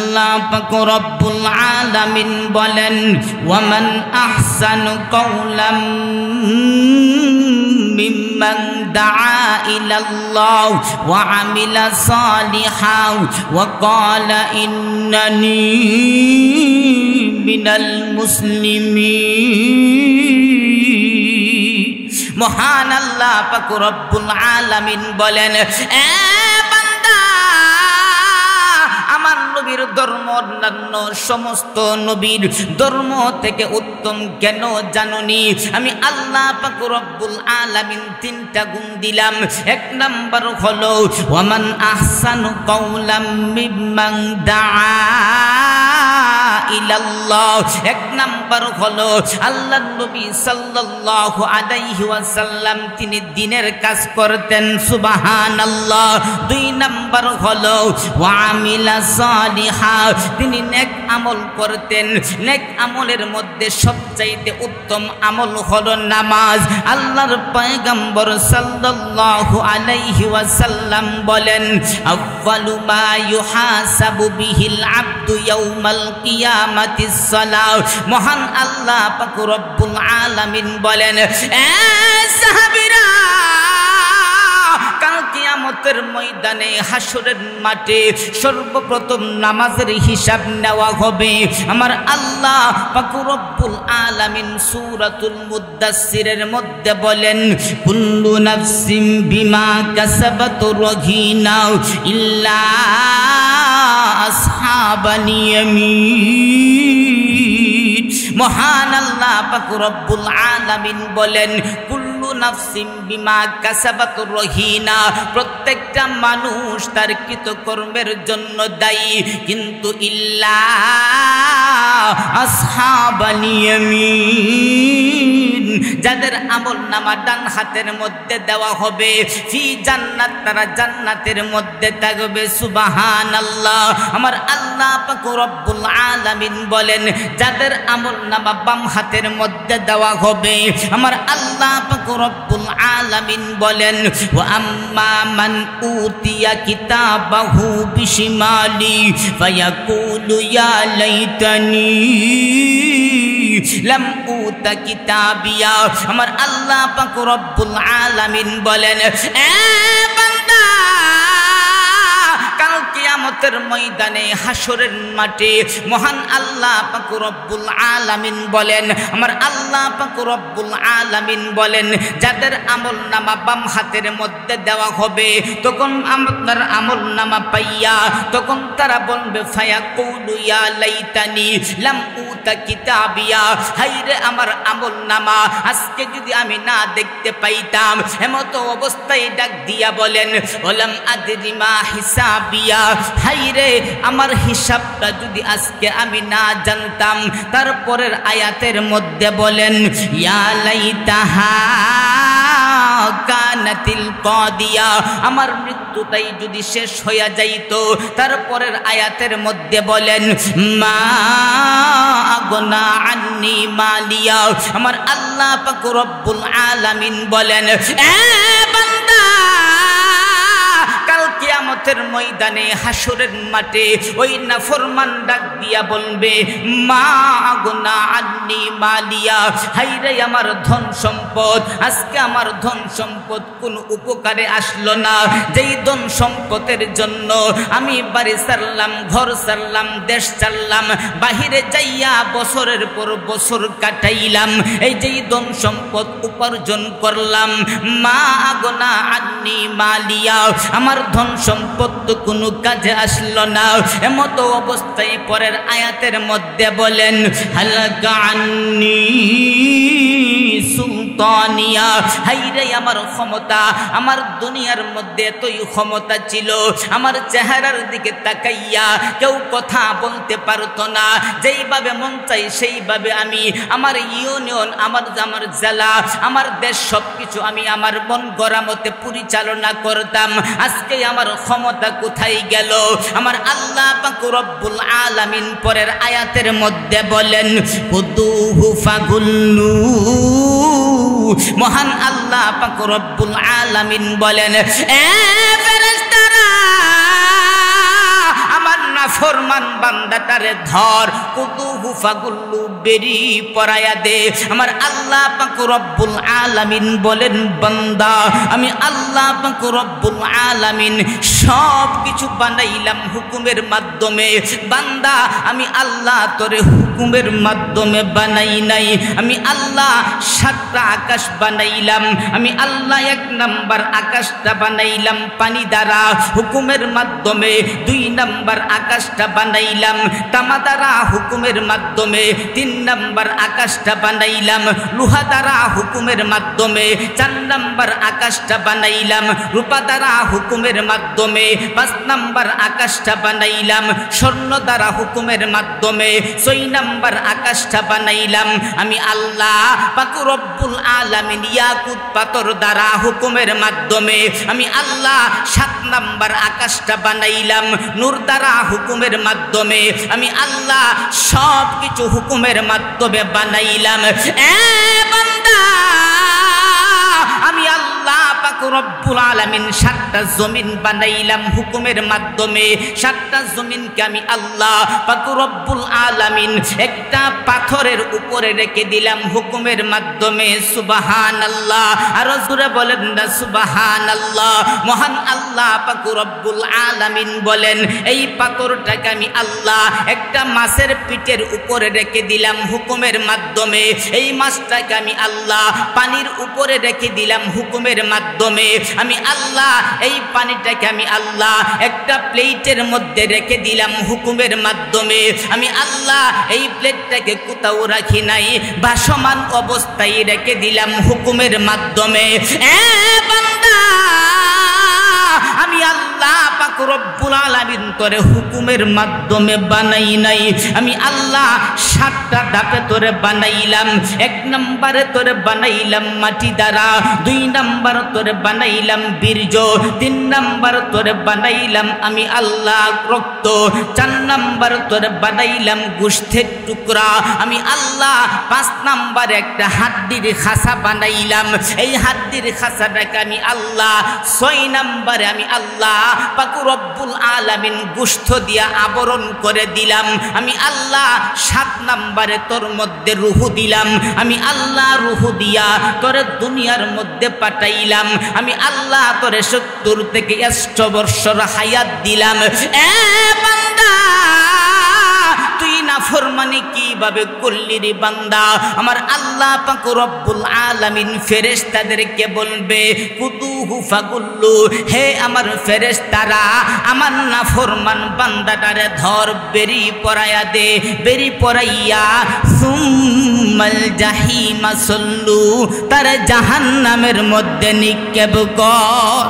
আল্লাহ পাক রব্বুল আলামিন বলেন ওয়ামান আহসানু কাওলাম মিম্মান দাআ ইলাল্লাহ ওয়া আমিলা সালিহান ওয়া ক্বালা ইন্নানি মিনাল মুসলিমিন। মহান আল্লাহ পাক রব্বুল আলামিন বলেন আমার নবীর ধর্ম অন্যান্য সমস্ত নবীর ধর্ম থেকে উত্তম কেন জাননি? আমি আল্লাহ পাক রব্বুল আলামিন তিনটা গুণ দিলাম। এক নাম্বার হলো ওয়ামান আহসানু কাওলাম মিম্মান দাআ ইলাল্লাহ। এক নাম্বার হলো আল্লাহর নবী সাল্লাল্লাহু আলাইহি ওয়াসাল্লাম তিনি দ্বীনের কাজ করতেন, সুবহানাল্লাহ। দুই নাম্বার হলো ওয়া আমিলা সালিহা, তিনি নেক আমল করতেন। নেক আমলের মধ্যে সবচাইতে উত্তম আমল হলো নামাজ। আল্লাহর পয়গম্বর সাল্লাল্লাহু আলাইহি ওয়াসাল্লাম বলেন আউয়ালু মা ইউহাসাবু বিহিল আবদু ইয়াউমাল কিয়ামাতিস সালাত। মহান আল্লাহ পাক রব্বুল আলামিন বলেন সাহাবীরা কাল কিয়ামতের ময়দানে হাসরের মাঠে সর্বপ্রথম নামাজের হিসাব নেওয়া হবে। আমার আল্লাহ পাক রব্বুল আলামিন সূরাতুল মুদ্দাসসিরের মধ্যে বলেন কুল্লু নাফসিন বিমা কাসাবাত রাহিনা ইল্লা আসহাবাল ইয়ামিন। মহান আল্লাহ পাক রব্বুল আলামিন বলেন কুল্লু নাফসিন বিমা কাসাবাত রাহিনা, প্রত্যেকটা মানুষ তার কৃতকর্মের জন্য দায়ী, কিন্তু ইল্লা আসহাবাল ইয়ামিন, যাদের আমলনামা ডান হাতের মধ্যে দেওয়া হবে ফি জান্নাত, তারা জান্নাতের মধ্যে থাকবে, সুবহানাল্লাহ। আমার আল্লাহ পাক রব্বুল আলামিন বলেন যাদের আমলনামা বাম হাতের মধ্যে দেওয়া হবে, আমার আল্লাহ পাক রব্বুল আলামিন বলেন ওয়া আম্মা মান উতিয়া কিতাবাহু বিশিমালি ফায়াকুলু ইয়া লাইতানি লাম উতা কিতাবিয়া। আমার আল্লাহ পাক রব্বুল আলামিন বলেন এ বান্দা কাল কিয়ামতের ময়দানে হাসরের মাঠে মহান আল্লাহ পাক রব্বুল আলামিন বলেন, আমার আল্লাহ পাক রব্বুল আলামিন বলেন যাদের আমলনামা বাম হাতের মধ্যে দেওয়া হবে, তখন আপনার আমলনামা পাইয়া তখন তারা বলবে ফায়াকুলু ইয়া লাইতানি লাম উতা কিতাবিয়া, হায়রে আমার আমলনামা আজকে যদি আমি না দেখতে পাইতাম। এমত অবস্থায় ডাক দিয়া বলেন ওলাম আদরি মা হিসাবিয়া, হায়রে আমার হিসাবটা যদি আজকে আমি না জানতাম। তারপরের আয়াতের মধ্যে বলেন ইয়া লাইতাহা কানাতিল কাদিয়া, আমার মৃত্যুটাই যদি শেষ হইয়া যাইতো। তারপরের আয়াতের মধ্যে বলেন মা আগনা আন্নি মালিয়া, আমার আল্লাহ পাক রব্বুল আলামিন বলেন এ বান্দা কাল কিয়ামতের ময়দানে হাসরের মাঠে ওই নাফরমান ডাক দিয়া বলবে মা আগনা আন্নি মালিয়া, হায়রে আমার ধন সম্পদ, আজকে আমার ধন সম্পদ কোনো উপকারে আসলো না। যেই ধন সম্পদের জন্য আমি বাড়ি ছাড়লাম, ঘর ছাড়লাম, দেশ ছাড়লাম, বাহিরে যাইয়া বছরের পর বছর কাটাইলাম, এই যেই ধন সম্পদ উপার্জন করলাম, মা আগনা আন্নি মালিয়া, আমার ধন সম্পদ তো কোনো কাজে আসলো না। এমত অবস্থায় পরের আয়াতের মধ্যে বলেন হালাকা আন্নি সুলতানিয়া, হায়রে আমার ক্ষমতা, আমার দুনিয়ার মধ্যে এতই ক্ষমতা ছিল, আমার চেহারার দিকে তাকাইয়া কেউ কথা বলতে পারতো না, যেইভাবে মন চাই সেইভাবে আমি আমার ইউনিয়ন, আমার জেলা, আমার দেশ সবকিছু আমি আমার মন গড়া মতে পরিচালনা করতাম। আজকে আমার ক্ষমতা কোথায় গেল? আমার আল্লাহ পাক রব্বুল আলামিন পরের আয়াতের মধ্যে বলেন খুদুহু ফাগুল্লু, মহান আল্লাহ পাক রব্বুল আলামিন বলেন এ ফেরেশতারা আমার নাফরমান বান্দাটারে ধর, কুদুহু ফাগুল্লু বেরি পরায়া দে। আমার আল্লাহ পাক রব্বুল আলামিন বলেন, বান্দা আমি আল্লাহ পাক রব্বুল আলামিন সব কিছু বানাইলাম হুকুমের মাধ্যমে। বান্দা আমি আল্লাহ তোরে হুকুমের মাধ্যমে বানাই নাই। আমি আল্লাহ 7টা আকাশ বানাইলাম। আমি আল্লাহ 1 নাম্বার আকাশটা বানাইলাম পানি দ্বারা হুকুমের মাধ্যমে। 2 নাম্বার আকাশটা বানাইলাম তামা দ্বারা হুকুমের মাধ্যমে। 3 নাম্বার আকাশটা বানাইলাম লোহা দ্বারা হুকুমের মাধ্যমে। 4 নাম্বার আকাশটা বানাইলাম রূপা দ্বারা হুকুমের মাধ্যমে। 5 নাম্বার আকাশটা বানাইলাম স্বর্ণ দ্বারা হুকুমের মাধ্যমে। 6 নাম্বার আকাশটা বানাইলাম আমি আল্লাহ পাক রব্বুল আলামিন ইয়াকুত পাথর দ্বারা হুকুমের মাধ্যমে। আমি আল্লাহ 7 নাম্বার আকাশটা বানাইলাম নূর দ্বারা হুকুমের মাধ্যমে। আমি আল্লাহ সব কিছু হুকুমের মাধ্যমে বানাইলাম। বান্দা আমি আল্লাহ পাক রব্বুল আলামিন 7টা জমিন বানাইলাম হুকুমের মাধ্যমে। 7টা জমিনকে আমি আল্লাহ পাক রব্বুল আলামিন একটা পাথরের উপরে রেখে দিলাম হুকুমের মাধ্যমে। সুবহানাল্লাহ, আর জোরে বলেন না সুবহানাল্লাহ। মহান আল্লাহ পাক রব্বুল আলামিন বলেন, এই পাথরটাকে আমি আল্লাহ একটা মাছের পিঠের উপরে রেখে দিলাম হুকুমের মাধ্যমে। এই মাছটাকে আমি আল্লাহ পানির উপরে রেখে দিলাম হুকুমের মাধ্যমে। আমি আল্লাহ এই পানিটাকে আমি আল্লাহ একটা প্লেটের মধ্যে রেখে দিলাম হুকুমের মাধ্যমে। আমি আল্লাহ এই প্লেটটাকে কোথাও রাখি নাই, ভাসমান অবস্থায় রেখে দিলাম হুকুমের মাধ্যমে। বান্দা আমি আল্লাহ পাক রব্বুল আলামিন তোরে হুকুমের মাধ্যমে বানাই নাই। আমি আল্লাহ 7টা ধাপে তোরে বানাইলাম। 1 নম্বরে তোরে বানাইলাম মাটি দ্বারা, 2 নম্বর তোরে বানাইলাম বীর্য, 3 নম্বর তোরে বানাইলাম আমি আল্লাহ রক্ত, 4 নম্বর তোরে বানাইলাম গোশতের টুকরা। আমি আল্লাহ 5 নম্বরে একটা হাড্ডির খাসা বানাইলাম। এই হাড্ডির খাসাটাকে আমি আল্লাহ 6 নম্বরে আমি আল্লাহ পাক রব্বুল আলামিন গোশত দিয়া আবরণ করে দিলাম। আমি আল্লাহ 7 নম্বরে তোর মধ্যে রূহ দিলাম। আমি আল্লাহ রূহ দিয়া তোরে দুনিয়ার মধ্যে পাঠাইলাম। আমি আল্লাহ তোরে 70 থেকে 100 বছর হায়াত দিলাম। বান্দা তুই নাফরমানি কিভাবে করলি রে বান্দা? আমার আল্লাহ পাক রব্বুল আলামিন ফেরেশতাদেরকে বলবে, কুতুহু ফাগুল্লু, হে আমার ফেরেশতারা আমার নাফরমান বান্দাটারে ধর, বেরি পরায়া দে। বেরি পরাইয়া সুম্মাল জাহিমা সল্লু, তার জাহান্নামের মধ্যে নিক্ষেপ কর।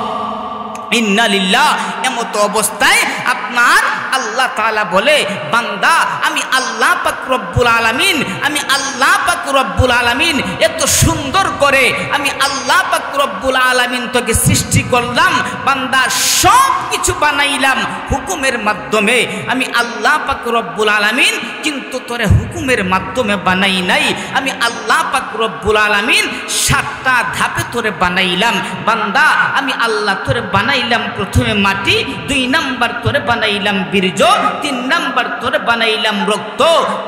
ইন্না লিল্লাহ। এমত অবস্থায় আপনার আল্লাহ তাআলা বলে, বান্দা আমি আল্লাহ পাক রব্বুল আলামিন, আমি আল্লাহ পাক রব্বুল আলামিন এত সুন্দর করে আমি আল্লাহ পাক রব্বুল আলামিন তোকে সৃষ্টি করলাম। বান্দা সব কিছু বানাইলাম হুকুমের মাধ্যমে। আমি আল্লাহ পাক রব্বুল আলামিন কিন্তু তোরে হুকুমের মাধ্যমে বানাই নাই। আমি আল্লাহ পাক রব্বুল আলামিন 7টা ধাপে তোরে বানাইলাম। বান্দা আমি আল্লাহ তোরে বানাইলাম প্রথমে মাটি, 2 নাম্বার তোরে বানাইলাম বীর্য, 3 নাম্বার তোরে বানাইলাম রক্ত,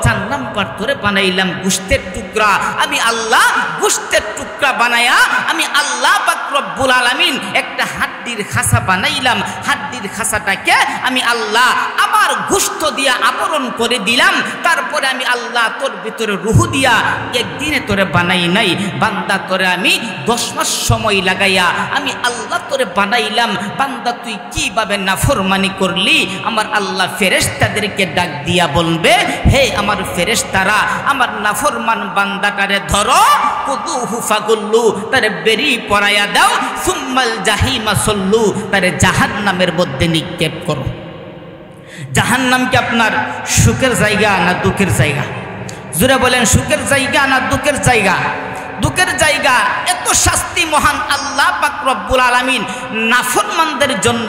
4 নাম্বার তোরে বানাইলাম গোশতের টুকরা। আমি আল্লাহ গোশতের টুকরা বানায়া আমি আল্লাহ পাক রব্বুল আলামিন একটা হাড্ডির খাসা বানাইলাম। হাড্ডির খাসাটাকে আমি আল্লাহ আবার গোশত দিয়া আবরণ করে দিলাম। তারপরে আমি আল্লাহ তোর ভিতরে রূহ দিয়া একদিনে তোরে বানাই নাই। বান্দা তোরে আমি 10 মাস সময় লাগাইয়া আমি আল্লাহ তোরে বানাইলাম। বান্দা তুই কিভাবে নাফরমানি করলি? আমার আল্লাহ ফেরেশতাদেরকে ডাক দিয়া বলবে, হে আমার ফেরেশতারা আমার নাফরমান বান্দাটারে ধরো, কুতুহু ফাগুল্লু, তারে বেরি পরায়া দাও, সুম্মাল জাহিমা সল্লু, তারে জাহান্নামের মধ্যে নিক্ষেপ করো। জাহান্নাম কি আপনার সুখের জায়গা না দুঃখের জায়গা? জোরে বলেন, সুখের জায়গা না দুঃখের জায়গা? দুঃখের জায়গা। এত শাস্তি মহান আল্লাহ পাক রব্বুল আলামিন নাফরমানদের জন্য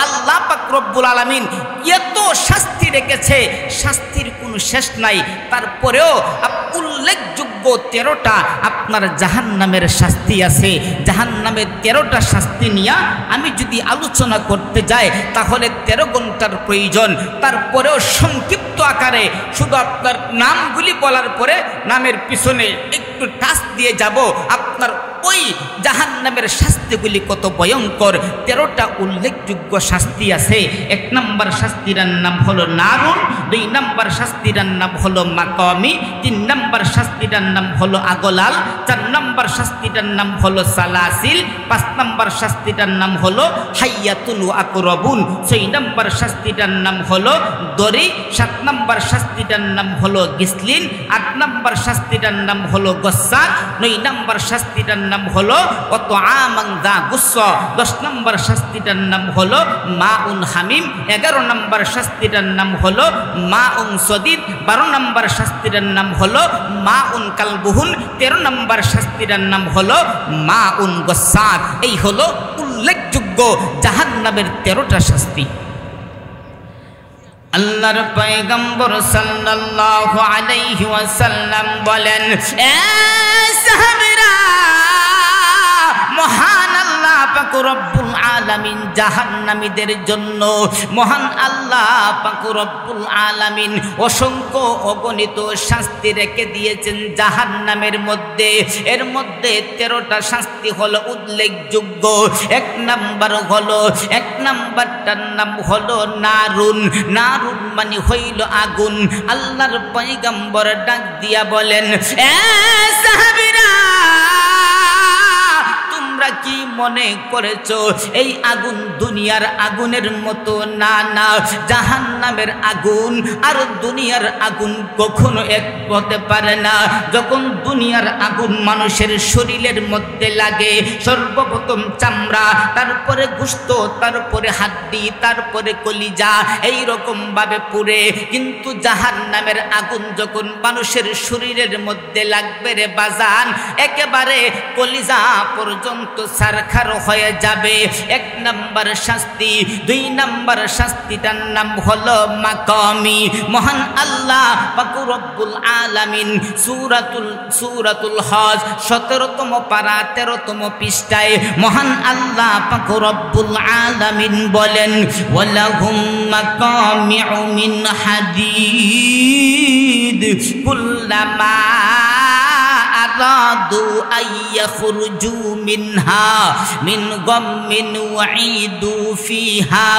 আল্লাহ পাক রব্বুল আলামিন এত শাস্তি রেখেছে, শাস্তির কোনো শেষ নাই। তারপরেও উল্লেখযোগ্য উল্লেখযোগ্য 13টা আপনার জাহান্নামের শাস্তি আছে। জাহান্নামের 13টা শাস্তি নিয়ে আমি যদি আলোচনা করতে যাই তাহলে 13 ঘন্টার প্রয়োজন। তারপরেও সংক্ষিপ্ত আকারে শুধু আপনার নামগুলি বলার পরে নামের পিছনে একটু টাচ দিয়ে যাব আপনার ওই জাহান্নামের শাস্তিগুলি কত ভয়ঙ্কর। 13টা উল্লেখযোগ্য শাস্তি আছে। 1 নম্বর শাস্তির নাম হলো নারুন, 2 নম্বর শাস্তির নাম হলো মাকামি, 3 নম্বর শাস্তির নাম হলো আগলাল, 4 নম্বর শাস্তির নাম হলো সালাসিল, 5 নম্বর শাস্তির নাম হলো হাইয়াতুন ওয়া আকরাবুন, 6 নম্বর শাস্তির নাম হলো দড়ি, 7 নম্বর শাস্তির নাম হলো গিসলিন, 8 নম্বর শাস্তির নাম হলো গসাক, 9 নম্বর শাস্তির নাম হলো ওয়াতআমান যা গুসসা, 10 নম্বর শাস্তিটার নাম হলো মাউন হামিম, 11 নম্বর শাস্তিটার নাম হলো মাউন সদিদ, 12 নম্বর শাস্তিটার নাম হলো মাউন কালবুহুন, 13 নম্বর শাস্তিটার নাম হলো মাউন গসাক। এই হলো উল্লেখযোগ্য জাহান্নামের 13টা শাস্তি। আল্লাহর পয়গম্বর সাল্লাল্লাহু আলাইহি ওয়াসাল্লাম বলেন, এ সাহাবীরা, মহান আল্লাহ পাক রব্বুল আলামিন জাহান্নামীদের জন্য, মহান আল্লাহ পাক রব্বুল আলামিন অসংখ্য অগণিত শাস্তি রেখে দিয়েছেন জাহান্নামের মধ্যে। এর মধ্যে 13টা শাস্তি হলো উল্লেখযোগ্য। 1 নম্বরটার নাম হলো নারুন। নারুন মানে হইল আগুন। আল্লাহর পয়গম্বর ডাক দিয়া বলেন, এ সাহাবীরা, তোমরা কি মনে করেছো এই আগুন দুনিয়ার আগুনের মতো? না না, জাহান্নামের আগুন আর দুনিয়ার আগুন কখনো এক হতে পারে না। যখন দুনিয়ার আগুন মানুষের শরীরের মধ্যে লাগে, সর্বপ্রথম চামড়া, তারপরে গোশত, তারপরে হাড্ডি, তারপরে কলিজা, এই রকম ভাবে পুড়ে। কিন্তু জাহান্নামের আগুন যখন মানুষের শরীরের মধ্যে লাগবে রে বাজান, একেবারে কলিজা পর্যন্ত সারখার হয়ে যাবে। 1 নম্বর শাস্তি। 2 নম্বর শাস্তিটার নাম হলো মাকামি। মহান আল্লাহ পাক রব্বুল আলামিন সূরাতুল হজ 17তম পারা 13তম পৃষ্ঠায় মহান আল্লাহ পাক রব্বুল আলামিন বলেন, ওয়ালাহুম মাকামিউ মিন হাদিদ কুল্লামা আরাদু আইয়াখরুজু মিনহা মিন গাম্মিন ওয়াঈদু ফিহা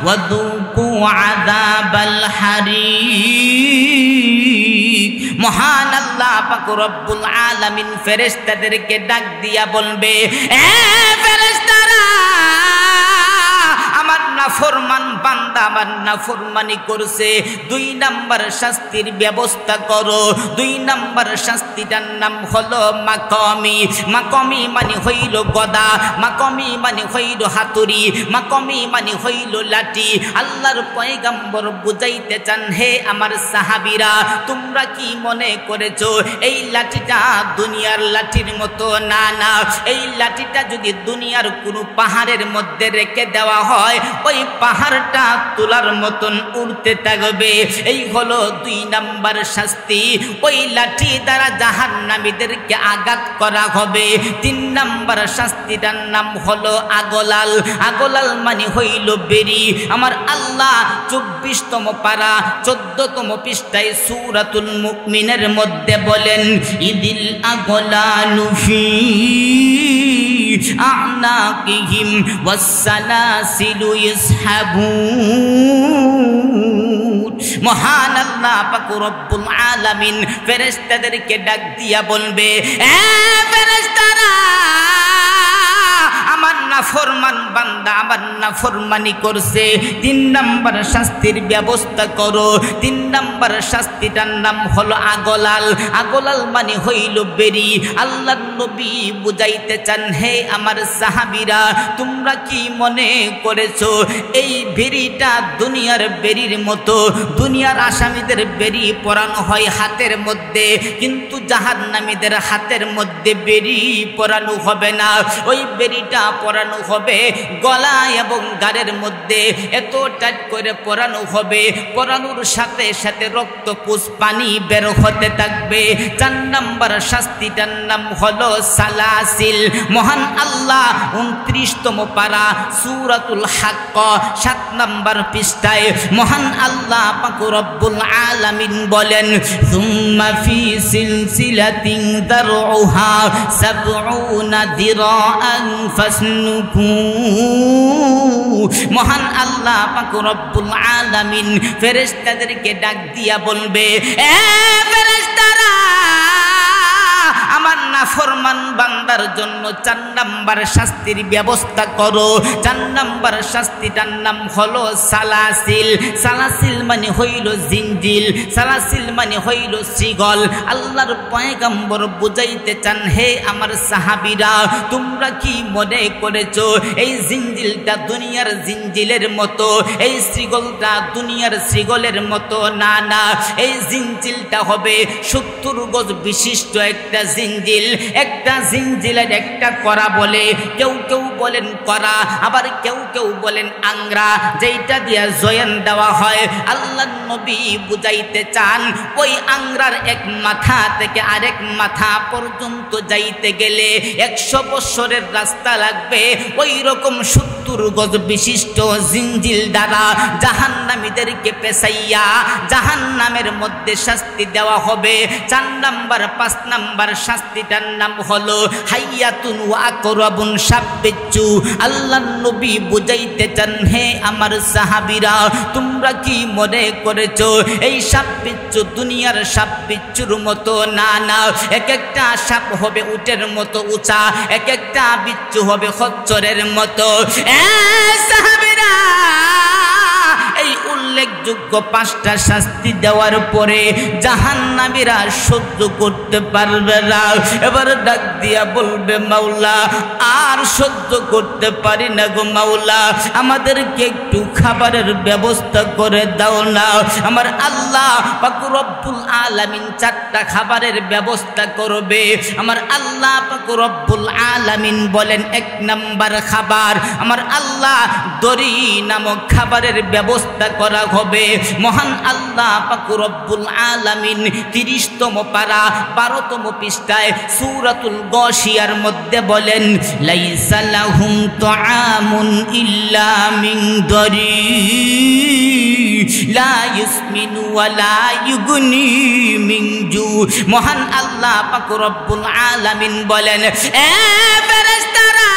ওয়াযুকু আযাবাল হারিক। মহান আল্লাহ পাক রব্বুল আলামিন ফেরেশতাদেরকে ডাক দিয়া বলবে, এ ফেরেশতারা, আমার নাফরমান বান্দা আমার নাফরমানি করছে, 2 নম্বর শাস্তির ব্যবস্থা করো। 2 নম্বর শাস্তিটার নাম হলো মাকামি। মাকামি মানে হইল গদা, মাকামি মানে হইল হাতুড়ি, মাকামি মানে হইল লাঠি। আল্লাহর পয়গম্বর বুঝাইতে চান, হে আমার সাহাবীরা, তোমরা কি মনে করেছো এই লাঠিটা দুনিয়ার লাঠির মতো? না না, এই লাঠিটা যদি দুনিয়ার কোনো পাহাড়ের মধ্যে রেখে দেওয়া হয়, ওই পাহাড়টা তোলার মতন উড়তে থাকবে। এই হলো 2 নম্বর শাস্তি। ওই লাঠি দ্বারা জাহান্নামীদেরকে আঘাত করা হবে। 3 নম্বর শাস্তিটার নাম হলো আগলাল। আগলাল মানে হইল বেরি। আমার আল্লাহ 24তম পারা 14তম পৃষ্ঠায় সূরাতুল মুমিনের মধ্যে বলেন, ইদিল আগলালু ফি আ'নাকিহিম ওয়াসসালাসিলু ইসহাবুন। মহান আল্লাহ পাক রব্বুল আলামিন ফেরেশতাদেরকে ডাক দিয়া বলবে, এ ফেরেশতারা, আমার নাফরমান বান্দা আমার নাফরমানি করছে, 3 নম্বর শাস্তির ব্যবস্থা করো। 3 নম্বর শাস্তিটার নাম হলো আগলাল। আগলাল মানে হইল বেরি। আল্লাহর নবী বুঝাইতে চান, হে আমার সাহাবীরা, তোমরা কি মনে করেছো এই বেরিটা দুনিয়ার বেরির মতো? দুনিয়ার আসামীদের বেরি পরানো হয় হাতের মধ্যে, কিন্তু জাহান্নামীদের হাতের মধ্যে বেরি পরানো হবে না। ওই বেরিটা পরানো পরানো হবে, গলা এবং গাড়ের মধ্যে এত টাইট করে পরানো হবে, পরানোর সাথে সাথে রক্তপুষ পানি বের হতে থাকবে। 4 নম্বর শাস্তিটার নাম হলো সালাসিল। মহান আল্লাহ 29তম পারা সূরাতুল হাক্ক 7 নম্বর পৃষ্ঠায় মহান আল্লাহ পাক রব্বুল আলামিন বলেন, সুম্মা ফি সিলসিলাতিন দারউহা 70 দিরাআন ফাসলুকু। মহান আল্লাহ পাক রব্বুল আলামিন ফেরেশতাদেরকে ডাক দিয়া বলবে, এ ফেরেশতারা, আমার নাফরমান বান্দার জন্য 4 নম্বর শাস্তির ব্যবস্থা করো। 4 নম্বর শাস্তিটার নাম হলো সালাসিল। সালাসিল মানে হইল জিনজিল, সালাসিল মানে হইল শ্রীগল। আল্লাহর পয়গম্বর বুঝাইতে চান, হে আমার সাহাবীরা, তোমরা কি মনে করেছো এই জিনজিলটা দুনিয়ার জিনজিলের মতো, এই শ্রীগলটা দুনিয়ার শ্রীগলের মতো? না না, এই জিনজিলটা হবে 70 গজ বিশিষ্ট একটা জিনজিল। একটা জিনজিলের একটা করা বলে, কেউ কেউ বলেন করা, আবার কেউ কেউ বলেন আংরা, যেটা দিয়া জয়েন দেওয়া হয়। আল্লাহর নবী বুঝাইতে চান, ওই আংরার এক মাথা থেকে আরেক মাথা পর্যন্ত যাইতে গেলে 100 বছরের রাস্তা লাগবে। ওই রকম 70 গজ বিশিষ্ট জিনজিল দ্বারা জাহান্নামীদেরকে পেছাইয়া জাহান্নামের মধ্যে শাস্তি দেওয়া হবে। 4 নম্বর 5 নম্বর শাস্তিটার নাম হলো হাইয়াতুন ওয়া আকরাবুন সাববিচ্চু। আল্লাহর নবী বুঝাইতে চান, হে আমার সাহাবীরা, তোমরা কি মনে করেছো এই সাববিচ্চু দুনিয়ার সাববিচ্চুর মতো? না না, এক একটা সাপ হবে উটের মতো উঁচা, এক একটা বিচ্ছু হবে খচ্চরের মতো। সাহাবীরা, এই উল্লেখযোগ্য 5টা শাস্তি দেওয়ার পরে জাহান্নামীরা সহ্য করতে পারবে না। এবার ডাক দিয়া বলবে, মাওলা, আর সহ্য করতে পারি না গো মাওলা, আমাদেরকে একটু খাবারের ব্যবস্থা করে দাও না। আমার আল্লাহ পাক রব্বুল আলামিন 4টা খাবারের ব্যবস্থা করবে। আমার আল্লাহ পাক রব্বুল আলামিন বলেন, 1 নম্বর খাবার আমার আল্লাহ দরি নামক খাবারের ব্যবস্থা করা হবে। মহান আল্লাহ পাক রব্বুল আলামিন 30তম পারা 12তম পৃষ্ঠায় সূরাতুল গাশিয়ার মধ্যে বলেন, লাইসা লাহুম তুআমুন ইল্লা মিন দরি লা ইসমিনু ওয়া লা ইউগনি মিন জু। মহান আল্লাহ পাক রব্বুল আলামিন বলেন, এ ফেরেশতারা,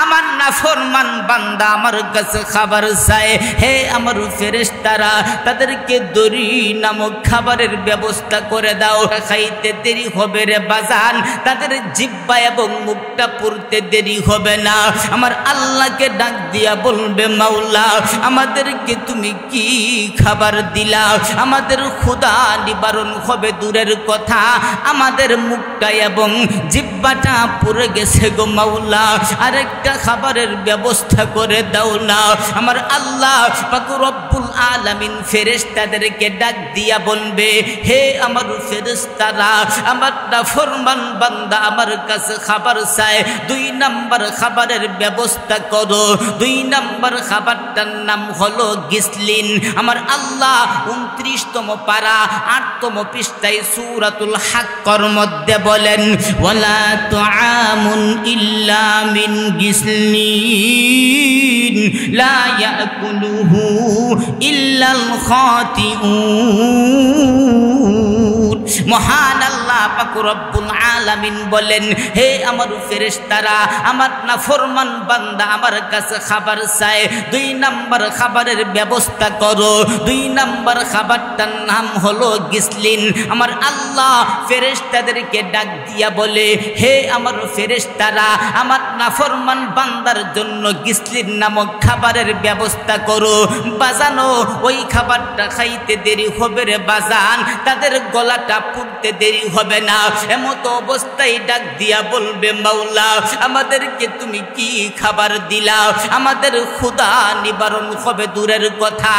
আমার নাফরমান বান্দা আমার কাছে খাবার চায়, হে আমার ফেরেশতারা, তাদেরকে দরি নামক খাবারের ব্যবস্থা করে দাও। খাইতে দেরি হবে রে বাজান, তাদের জিহ্বা এবং মুখটা পুরতে দেরি হবে না। আমার আল্লাহকে ডাক দিয়া বলবে, মাওলা, আমাদেরকে তুমি কি খাবার দিলা? আমাদের ক্ষুধা নিবারণ হবে দূরের কথা, আমাদের মুখটা এবং জিহ্বাটা পুড়ে গেছে গো মাওলা, আরেকটা খাবারের ব্যবস্থা করে দাও না। আমার আল্লাহ পাক রব্বুল আলামিন ফেরেশতাদেরকে ডাক দিয়া বলবে, হে আমার ফেরেশতারা, আমার নাফরমান বান্দা আমার কাছে খাবার চায়, 2 নম্বর খাবারের ব্যবস্থা করো। 2 নম্বর খাবারটার নাম হলো গিসলিন। আমার আল্লাহ 29তম পারা 8তম পৃষ্ঠায় সূরাতুল হাক্কর মধ্যে বলেন, ওয়ালা তুআমুন ইল্লা মিন গিসলিন লা ইয়াকুলুহু ইল্লাল খাতিউন। মহান আল্লাহ পাক রব্বুল আলামিন বলেন, হে আমার ফেরেশতারা, আমার নাফরমান বান্দা আমার কাছে খাবার চায়, 2 নম্বর খাবারের ব্যবস্থা করো। 2 নম্বর খাবারটার নাম হলো গিসলিন। আমার আল্লাহ ফেরেশতাদেরকে ডাক দিয়া বলে, হে আমার ফেরেশতারা, আমার নাফরমান বান্দার জন্য গিসলিন নামক খাবারের ব্যবস্থা করো। বাজানো, ওই খাবারটা খাইতে দেরি হবে রে বাজান, তাদের গলাটা পুড়তে দেরি হবে না। এমত এমত অবস্থায় ডাক দিয়া বলবে মাওলা আমাদেরকে তুমি কি খাবার দিলা, আমাদের ক্ষুধা নিবারণ হবে দূরের কথা,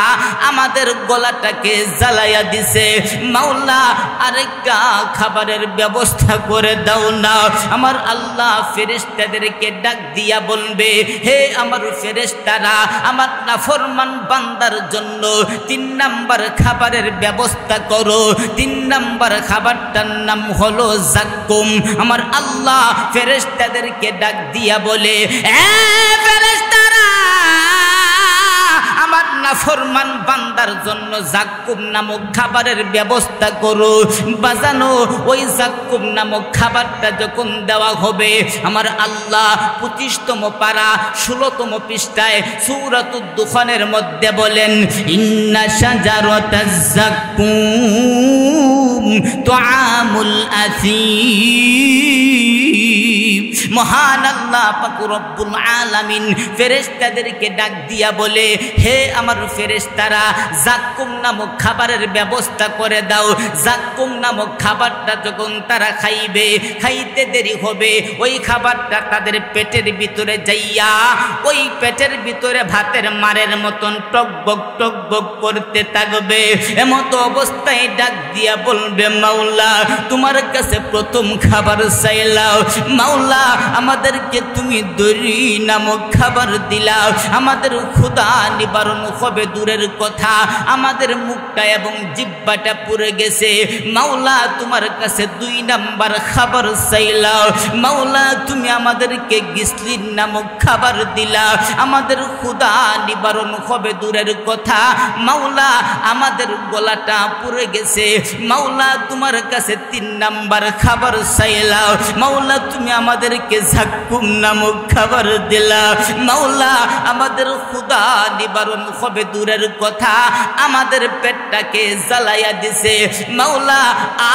আমাদের গলাটাকে জ্বালাইয়া দিছে, মাওলা আরেকটা খাবারের ব্যবস্থা করে দাও না। আমার আল্লাহ ফেরেশতাদেরকে ডাক দিয়া বলবে হে আমার ফেরেশতারা, আমার নাফরমান বান্দার জন্য 3 নাম্বার খাবারের ব্যবস্থা করো। 3 নাম্বার খাবারটার নাম হলো জাক্কুম। আমার আল্লাহ ফেরেশতাদেরকে ডাক দিয়া বলে এ ফেরেশতারা, আমার নাফরমান বান্দার জন্য জাক্কুম নামক খাবারের ব্যবস্থা করো। বাজানো ওই জাক্কুম নামক খাবারটা যখন দেওয়া হবে, আমার আল্লাহ 25তম পারা 16তম পৃষ্ঠায় সূরাতুদ দুখানের মধ্যে বলেন ইন্না শাজারাতাজ জাক্কুম তুআমুল আসীম। মহান আল্লাহ পাক রব্বুল আলামিন ফেরেশতাদেরকে ডাক দিয়া বলে হে আমার ফেরেশতারা, জাক্কুম নামক খাবারের ব্যবস্থা করে দাও। জাক্কুম নামক খাবারটা যখন তারা খাইবে, খাইতে দেরি হবে, ওই খাবারটা তাদের পেটের ভিতরে যাইয়া ওই পেটের ভিতরে ভাতের মারের মতন টকবক টকবক করতে থাকবে। এমতো অবস্থায় ডাক দিয়া বলবে মাওলা তোমার কাছে প্রথম খাবার চাইলাম, মাওলা আমাদেরকে তুমি দড়ি নামক খাবার দিলা, আমাদের ক্ষুধা নিবারণ হবে দূরের কথা, আমাদের মুখটা এবং জিহ্বাটা পুড়ে গেছে, মাওলা তোমার কাছে 2 নাম্বার খাবার চাইলাম, মাওলা তুমি আমাদেরকে গিসলিন নামক খাবার দিলা, আমাদের ক্ষুধা নিবারণ হবে দূরের কথা, মাওলা আমাদের গলাটা পুড়ে গেছে, মাওলা তোমার কাছে 3 নাম্বার খাবার চাইলাম, মাওলা তুমি আমাদেরকে জাক্কুম নামক খাবার দিলা, মাওলা আমাদের ক্ষুধা নিবারণ হবে দূরের কথা, আমাদের পেটটাকে জ্বালাইয়া দিছে, মাওলা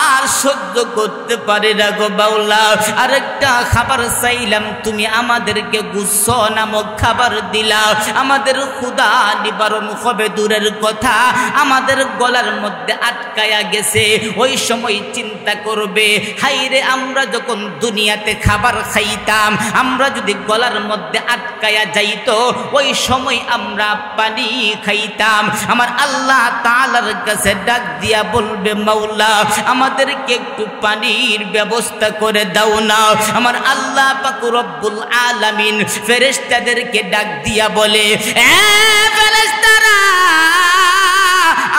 আর সহ্য করতে পারি না গো মাওলা, আরেকটা খাবার চাইলাম, তুমি আমাদেরকে গুস্স নামক খাবার দিলা, আমাদের ক্ষুধা নিবারণ হবে দূরের কথা, আমাদের গলার মধ্যে আটকায়া গেছে। ওই সময় চিন্তা করবে হাইরে আমরা যখন দুনিয়াতে খাবার খাইতাম, আমরা যদি গলার মধ্যে আটকায়া যাইতো ওই সময় আমরা পানি খাইতাম। আমার আল্লাহ তাআলার কাছে ডাক দিয়া বলবে মাওলা আমাদেরকে একটু পানির ব্যবস্থা করে দাও না। আমার আল্লাহ পাক রব্বুল আলামিন ফেরেশতাদেরকে ডাক দিয়া বলে এ ফেরেশতারা,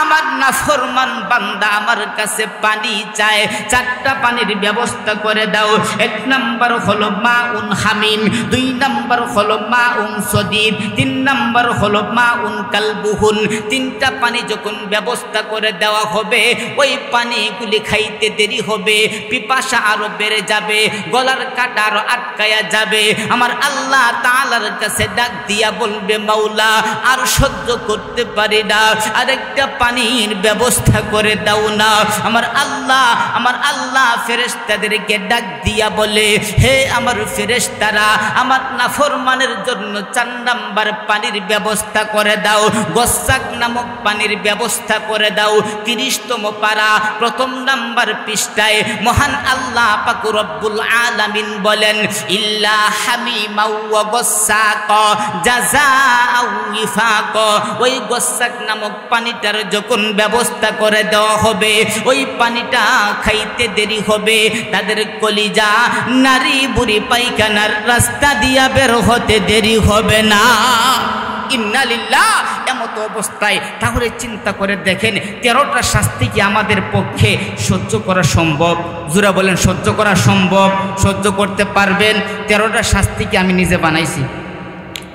আমার নাফরমান বান্দা আমার কাছে পানি চায়, 4টা পানির ব্যবস্থা করে দাও। 1 নাম্বার হলো মাউন হামিম, 2 নাম্বার হলো মাউন সদীদ, 3 নাম্বার হলো মাউন কালবুহুন। 3টা পানি যখন ব্যবস্থা করে দেওয়া হবে ওই পানিগুলি খাইতে দেরি হবে, পিপাসা আরো বেড়ে যাবে, গলার কাটা আরো আটকায়া যাবে। আমার আল্লাহ তাআলার কাছে ডাক দিয়া বলবে মাওলা আর সহ্য করতে পারি না, আরেকটা পানির ব্যবস্থা করে দাও না। আমার আল্লাহ ফেরেশতাদেরকে ডাক দিয়া বলে হে আমার ফেরেশতারা, আমার নাফরমানের জন্য 4 নাম্বার পানির ব্যবস্থা করে দাও, গসাক নামক পানির ব্যবস্থা করে দাও। 30তম পারা 1ম নাম্বার পৃষ্ঠায় মহান আল্লাহ পাক রব্বুল আলামিন বলেন ইল্লা হামিমা ওয়া গসাক জাযাআউ ইফাক। ওই গসাক নামক পানিটার যখন ব্যবস্থা করে দেওয়া হবে ওই পানিটা খাইতে দেরি হবে, তাদের কলিজা নারী বুড়ি পায়খানার রাস্তা দিয়া বের হতে দেরি হবে না। ইন্না লিল্লাহ। এমত অবস্থায় তাহলে চিন্তা করে দেখেন 13টা শাস্তি কি আমাদের পক্ষে সহ্য করা সম্ভব? জোরা বলেন সহ্য করা সম্ভব? সহ্য করতে পারবেন? 13টা শাস্তি কি আমি নিজে বানাইছি?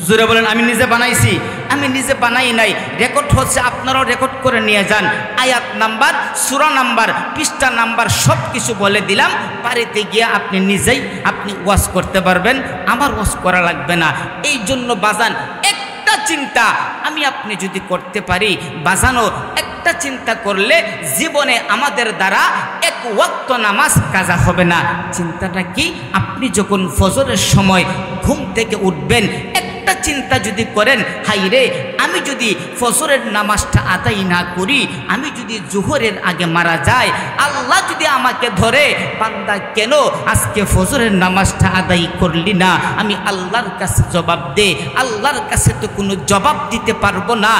জোরে বলেন আমি নিজে বানাইছি? আমি নিজে বানাই নাই, রেকর্ড হচ্ছে, আপনারাও রেকর্ড করে নিয়ে যান। আয়াত নাম্বার, সূরা নাম্বার, পৃষ্ঠা নাম্বার সব কিছু বলে দিলাম, বাড়িতে গিয়ে আপনি নিজেই ওয়াজ করতে পারবেন, আমার ওয়াজ করা লাগবে না। এই জন্য বাজান একটা চিন্তা আমি আপনি যদি করতে পারি, বাজানো একটা চিন্তা করলে জীবনে আমাদের দ্বারা 1 ওয়াক্ত নামাজ কাজা হবে না। চিন্তাটা কি? আপনি যখন ফজরের সময় ঘুম থেকে উঠবেন একটা চিন্তা যদি করেন, হাই রে আমি যদি ফজরের নামাজটা আদায় না করি, আমি যদি জোহরের আগে মারা যাই, আল্লাহ যদি আমাকে ধরে, বান্দা কেন আজকে ফজরের নামাজটা আদায় করলি না, আমি আল্লাহর কাছে জবাব দে। আল্লাহর কাছে তো কোনো জবাব দিতে পারবো না।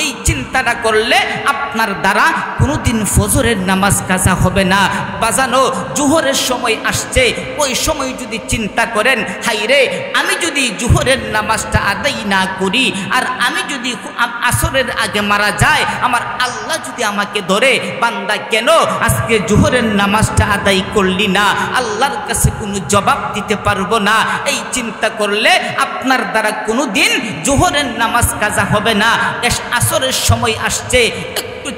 এই চিন্তাটা করলে আপনার দ্বারা কোনোদিন ফজরের নামাজ কাজা হবে না। বাজানো জোহরের সময় আসছে, ওই সময় যদি চিন্তা করেন, হাই রে আমি যদি জোহরের নামাজটা আদায় না করি আর আমি যদি আসরের আগে মারা যায়, আমার আল্লাহ যদি আমাকে ধরে, বান্দা কেন আজকে জোহরের নামাজটা আদায় করলি না, আল্লাহর কাছে কোনো জবাব দিতে পারবো না। এই চিন্তা করলে আপনার দ্বারা কোনো দিন জোহরের নামাজ কাজা হবে না। আসরের সময় আসছে,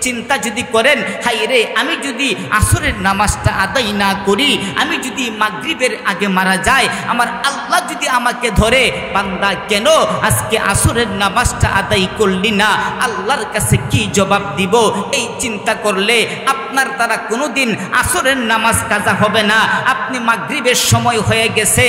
চিন্তা যদি করেন, হাই রে আমি যদি আসরের নামাজটা আদায় না করি, আমি যদি মাগরিবের আগে মারা যাই, আমার আল্লাহ যদি আমাকে ধরে, বান্দা কেন আজকে আসরের নামাজটা আদায় করলি না, আল্লাহর কাছে কি জবাব দিব? এই চিন্তা করলে আপনার দ্বারা কোনোদিন আসরের নামাজ কাজা হবে না। আপনি মাগরিবের সময় হয়ে গেছে,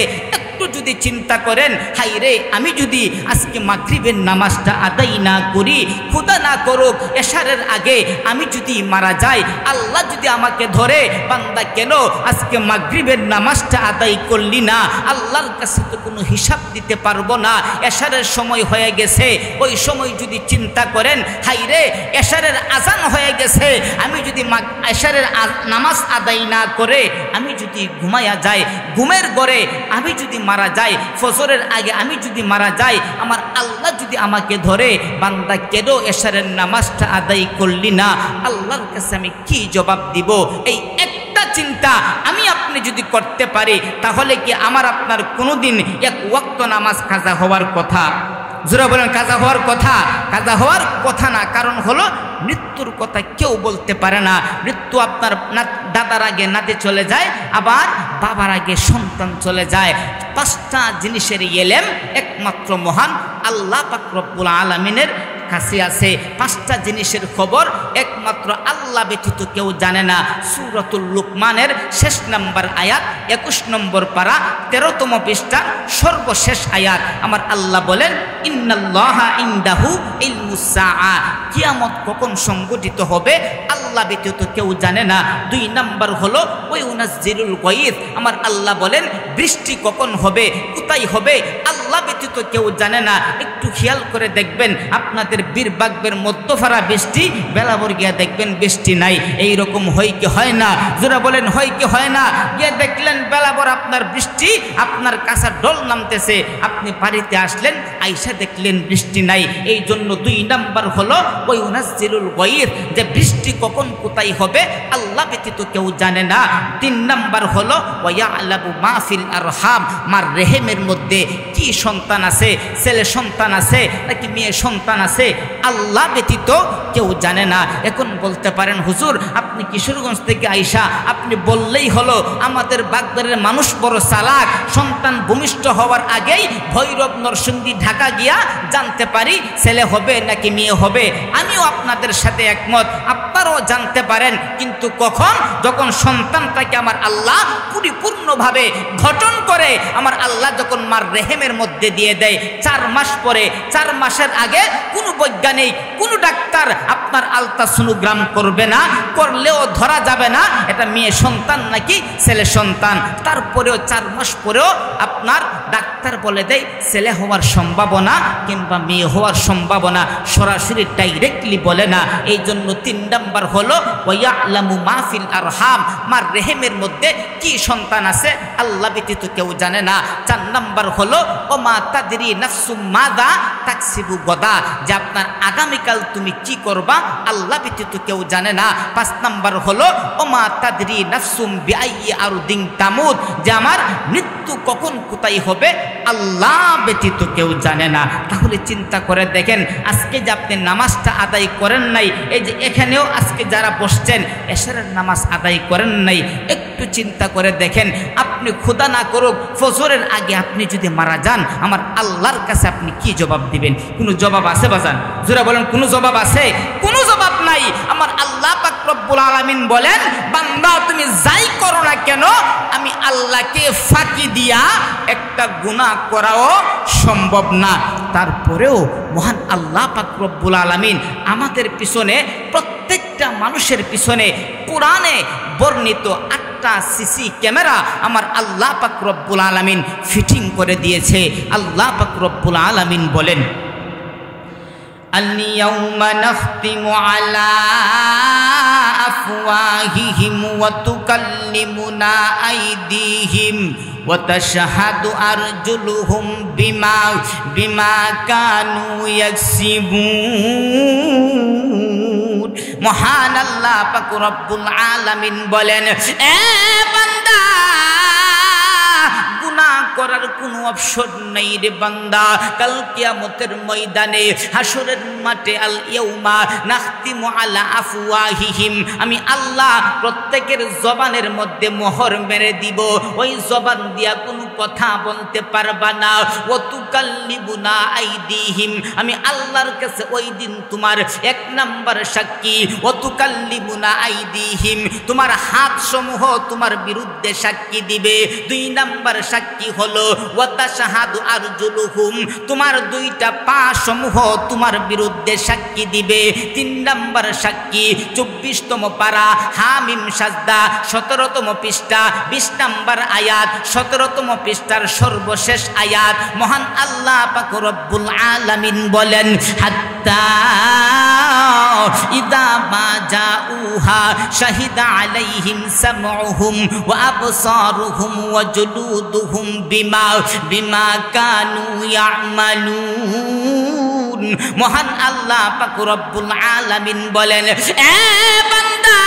যদি চিন্তা করেন, হাই রে আমি যদি আজকে মাগরিবের নামাজটা আদায় না করি, খোদা না করুক এশারের আগে আমি যদি মারা যাই, আল্লাহ যদি আমাকে ধরে, বান্দা কেন আজকে মাগরিবের নামাজটা আদায় করলি না, আল্লাহর কাছে তো কোনো হিসাব দিতে পারবো না, এশারের সময় হয়ে গেছে। ওই সময় যদি চিন্তা করেন, হাই রে এশারের আজান হয়ে গেছে, আমি যদি এশারের নামাজ আদায় না করে আমি যদি ঘুমাইয়া যাই, ঘুমের ঘরে আমি যদি মারা যাই, ফজরের আগে আমি যদি মারা যাই, আমার আল্লাহ যদি আমাকে ধরে, বান্দা কেন এশারের নামাজটা আদায় করলি না, আল্লাহর কাছে আমি কি জবাব দিব? এই একটা চিন্তা আমি আপনি যদি করতে পারি, তাহলে কি আমার আপনার কোনোদিন এক ওয়াক্ত নামাজ কাজা হওয়ার কথা? জোরে বলেন কাজা হওয়ার কথা? কাজা হওয়ার কথা না। কারণ হলো মৃত্যুর কথা কেউ বলতে পারে না। মৃত্যু আপনার দাদার আগে নাতি চলে যায়, আবার বাবার আগে সন্তান চলে যায়। পাঁচটা জিনিসের ইলম একমাত্র মহান আল্লাহ পাক রব্বুল আলামিনের কাছে আছে। পাঁচটা জিনিসের খবর একমাত্র আল্লাহ ব্যতীত কেউ জানে না। সূরাতুল লুকমানের শেষ নম্বর আয়াত 21 নম্বর পারা 13তম পৃষ্ঠা সর্বশেষ আয়াত। আমার আল্লাহ বলেন, ইন্নাল্লাহা ইনদাহু ইলমুস সাআ, কিয়ামত কখন সংঘটিত হবে আল্লাহ ব্যতীত কেউ জানে না। 2 নম্বর হলো ওই উনাজ্জিলুল গায়ব, আমার আল্লাহ বলেন বৃষ্টি কখন হবে, কোথায় হবে আল্লাহ ব্যতীত কেউ জানে না। একটু খেয়াল করে দেখবেন, আপনাদের বীরবাগের মধ্যফারা বৃষ্টি, বেলাবর গিয়া দেখবেন বৃষ্টি নাই। এই রকম হয় কি হয় না? যারা বলেন হয় কি হয় না? গিয়ে দেখলেন বেলাবর আপনার বৃষ্টি, আপনার কাছে ডল নামতেছে, আপনি বাড়িতে আসলেন, আইসা দেখলেন বৃষ্টি নাই। এই জন্য 2 নম্বর হলো ওই উনাজ্জিলুল গায়ব, যে বৃষ্টি কখন কোথায় হবে আল্লাহ ব্যতীত কেউ জানে না। 3 নম্বর হলো ওয়া ইয়ালামু মা ফিল আরহাম, মার রেহেমের মধ্যে কি সন্তান আছে, ছেলে সন্তান আছে নাকি মেয়ে সন্তান আছে, আল্লাহ ব্যতীত কেউ জানে না। এখন বলতে পারেন, হুজুর আপনি কিশোরগঞ্জ থেকে আইসা আপনি বললেই হলো, আমাদের বাগদারের মানুষ বড় চালাক, সন্তান ভূমিষ্ঠ হওয়ার আগেই ভৈরব নরসিংদী ঢাকা গিয়া জানতে পারি ছেলে হবে নাকি মেয়ে হবে। আমিও আপনাদের সাথে একমত, আপনারাও জানতে পারেন, কিন্তু কখন? যখন সন্তানটাকে আমার আল্লাহ পরিপূর্ণভাবে গঠন করে আমার আল্লাহ যখন মার রেহেমের মধ্যে দিয়ে দেয়। 4 মাস পরে, 4 মাসের আগে কোনো বৈজ্ঞানিক, কোনো ডাক্তার আপনার আলট্রাসোনোগ্রাম করবে না, করলেও ধরা যাবে না এটা মেয়ে সন্তান নাকি ছেলে সন্তান। তারপরেও 4 মাস পরেও আপনার ডাক্তার বলে দেয় ছেলে হওয়ার সম্ভাবনা কিংবা মেয়ে হওয়ার সম্ভাবনা, সরাসরি ডাইরেক্টলি বলে না। এই জন্য 3 নম্বর হলো ওয়া ইয়ালামু মা ফিল আরহাম, মার রেহেমের মধ্যে কি সন্তান আছে আল্লাহ ব্যতীত কেউ জানে না। 4 নম্বর হলো ও মা তাদরি নাফসুম মাযা তাকসিবু গদা, যে আপনার আগামীকাল তুমি কি করবা আল্লাহ ব্যতীত কেউ জানে না। 5 নম্বর হলো ও মা তাদরি নাফসুম বিআইয়ি আরদিন তামুত, যে আমার মৃত্যু কখন কোথায় হবে আল্লাহ ব্যতীত কেউ জানে না। তাহলে চিন্তা করে দেখেন, আজকে যে আপনি নামাজটা আদায় করেন নাই, এই যে এখানেও আজকে যারা বসছেন এশারের নামাজ আদায় করেন নাই, একটু চিন্তা করে দেখেন, আপনি খোদা না করুক ফজরের আগে আপনি যদি মারা যান, আমার আল্লাহর কাছে আপনি কি জবাব দিবেন? কোনো জবাব আছে বাজান? জোরে বলেন, কোনো জবাব আছে? কোনো জবাব নাই। আমার আল্লাহ পাক রব্বুল আলামিন বলেন, বান্দা তুমি যাই করো না কেন? আমি আল্লাহকে ফাঁকি দিয়া একটা গুনাহ করাও সম্ভব না। তারপরেও মহান আল্লাহ পাক রব্বুল আলামিন আমাদের পিছনে, প্রত্যেকটা মানুষের পিছনে কোরআনে বর্ণিত 8টা সিসি ক্যামেরা আমার আল্লাহ পাক রব্বুল আলামিন ফিটিং করে দিয়েছে। আল্লাহ পাক রব্বুল আলামিন বলেন, আল-ইয়াউমা নাখতিমু আলা আফওয়াহিহিম ওয়া তুকাল্লিমুনা আইদিহিম ওয়া তাশহাদু আরজুলুহুম বিমা কানু ইয়াকসিবুন। মহান আল্লাহ পাক রব্বুল আলামিন বলেন, এ বান্দা, গুনাহ করার কোনো অপশন নেই রে বান্দা। কাল কিয়ামতের ময়দানে, হাসরের মাঠে, আল ইয়াউমা নাখতিমু আলা আফওয়াহিহিম, আমি আল্লাহ প্রত্যেকের জবানের মধ্যে মোহর মেরে দিব। ওই জবান দিয়া কোনো কথা বলতে পারবা না। ওয়া তুকাল্লিমুনা আইদিহিম, আমি আল্লাহর কাছে ওই দিন তোমার 1 নাম্বার সাক্ষী। ওয়া তুকাল্লিমুনা আইদিহিম, তোমার হাত সমূহ তোমার বিরুদ্ধে সাক্ষী দিবে। 2 নাম্বার সাক্ষী হলো ওয়া তাশহাদু আরজুলুহুম, তোমার 2টা পা সমূহ তোমার বিরুদ্ধে সাক্ষী দিবে। 3 নাম্বার সাক্ষী 24তম পারা হামিম সাজদা 17তম পৃষ্ঠা 20 নাম্বার আয়াত 17তম পৃষ্ঠার সর্বশেষ আয়াত। মহান আল্লাহ পাক রব্বুল আলামিন বলেন, হাত্তা ইদা মা জাউহা শাহিদা আলাইহিম সামউহুম ওয়া আবসারুহুম ওয়া জুলুদুহুম বিমা কানু ইয়ামালুন। মহান আল্লাহ পাক রব্বুল আলামিন বলেন, এ বান্দা,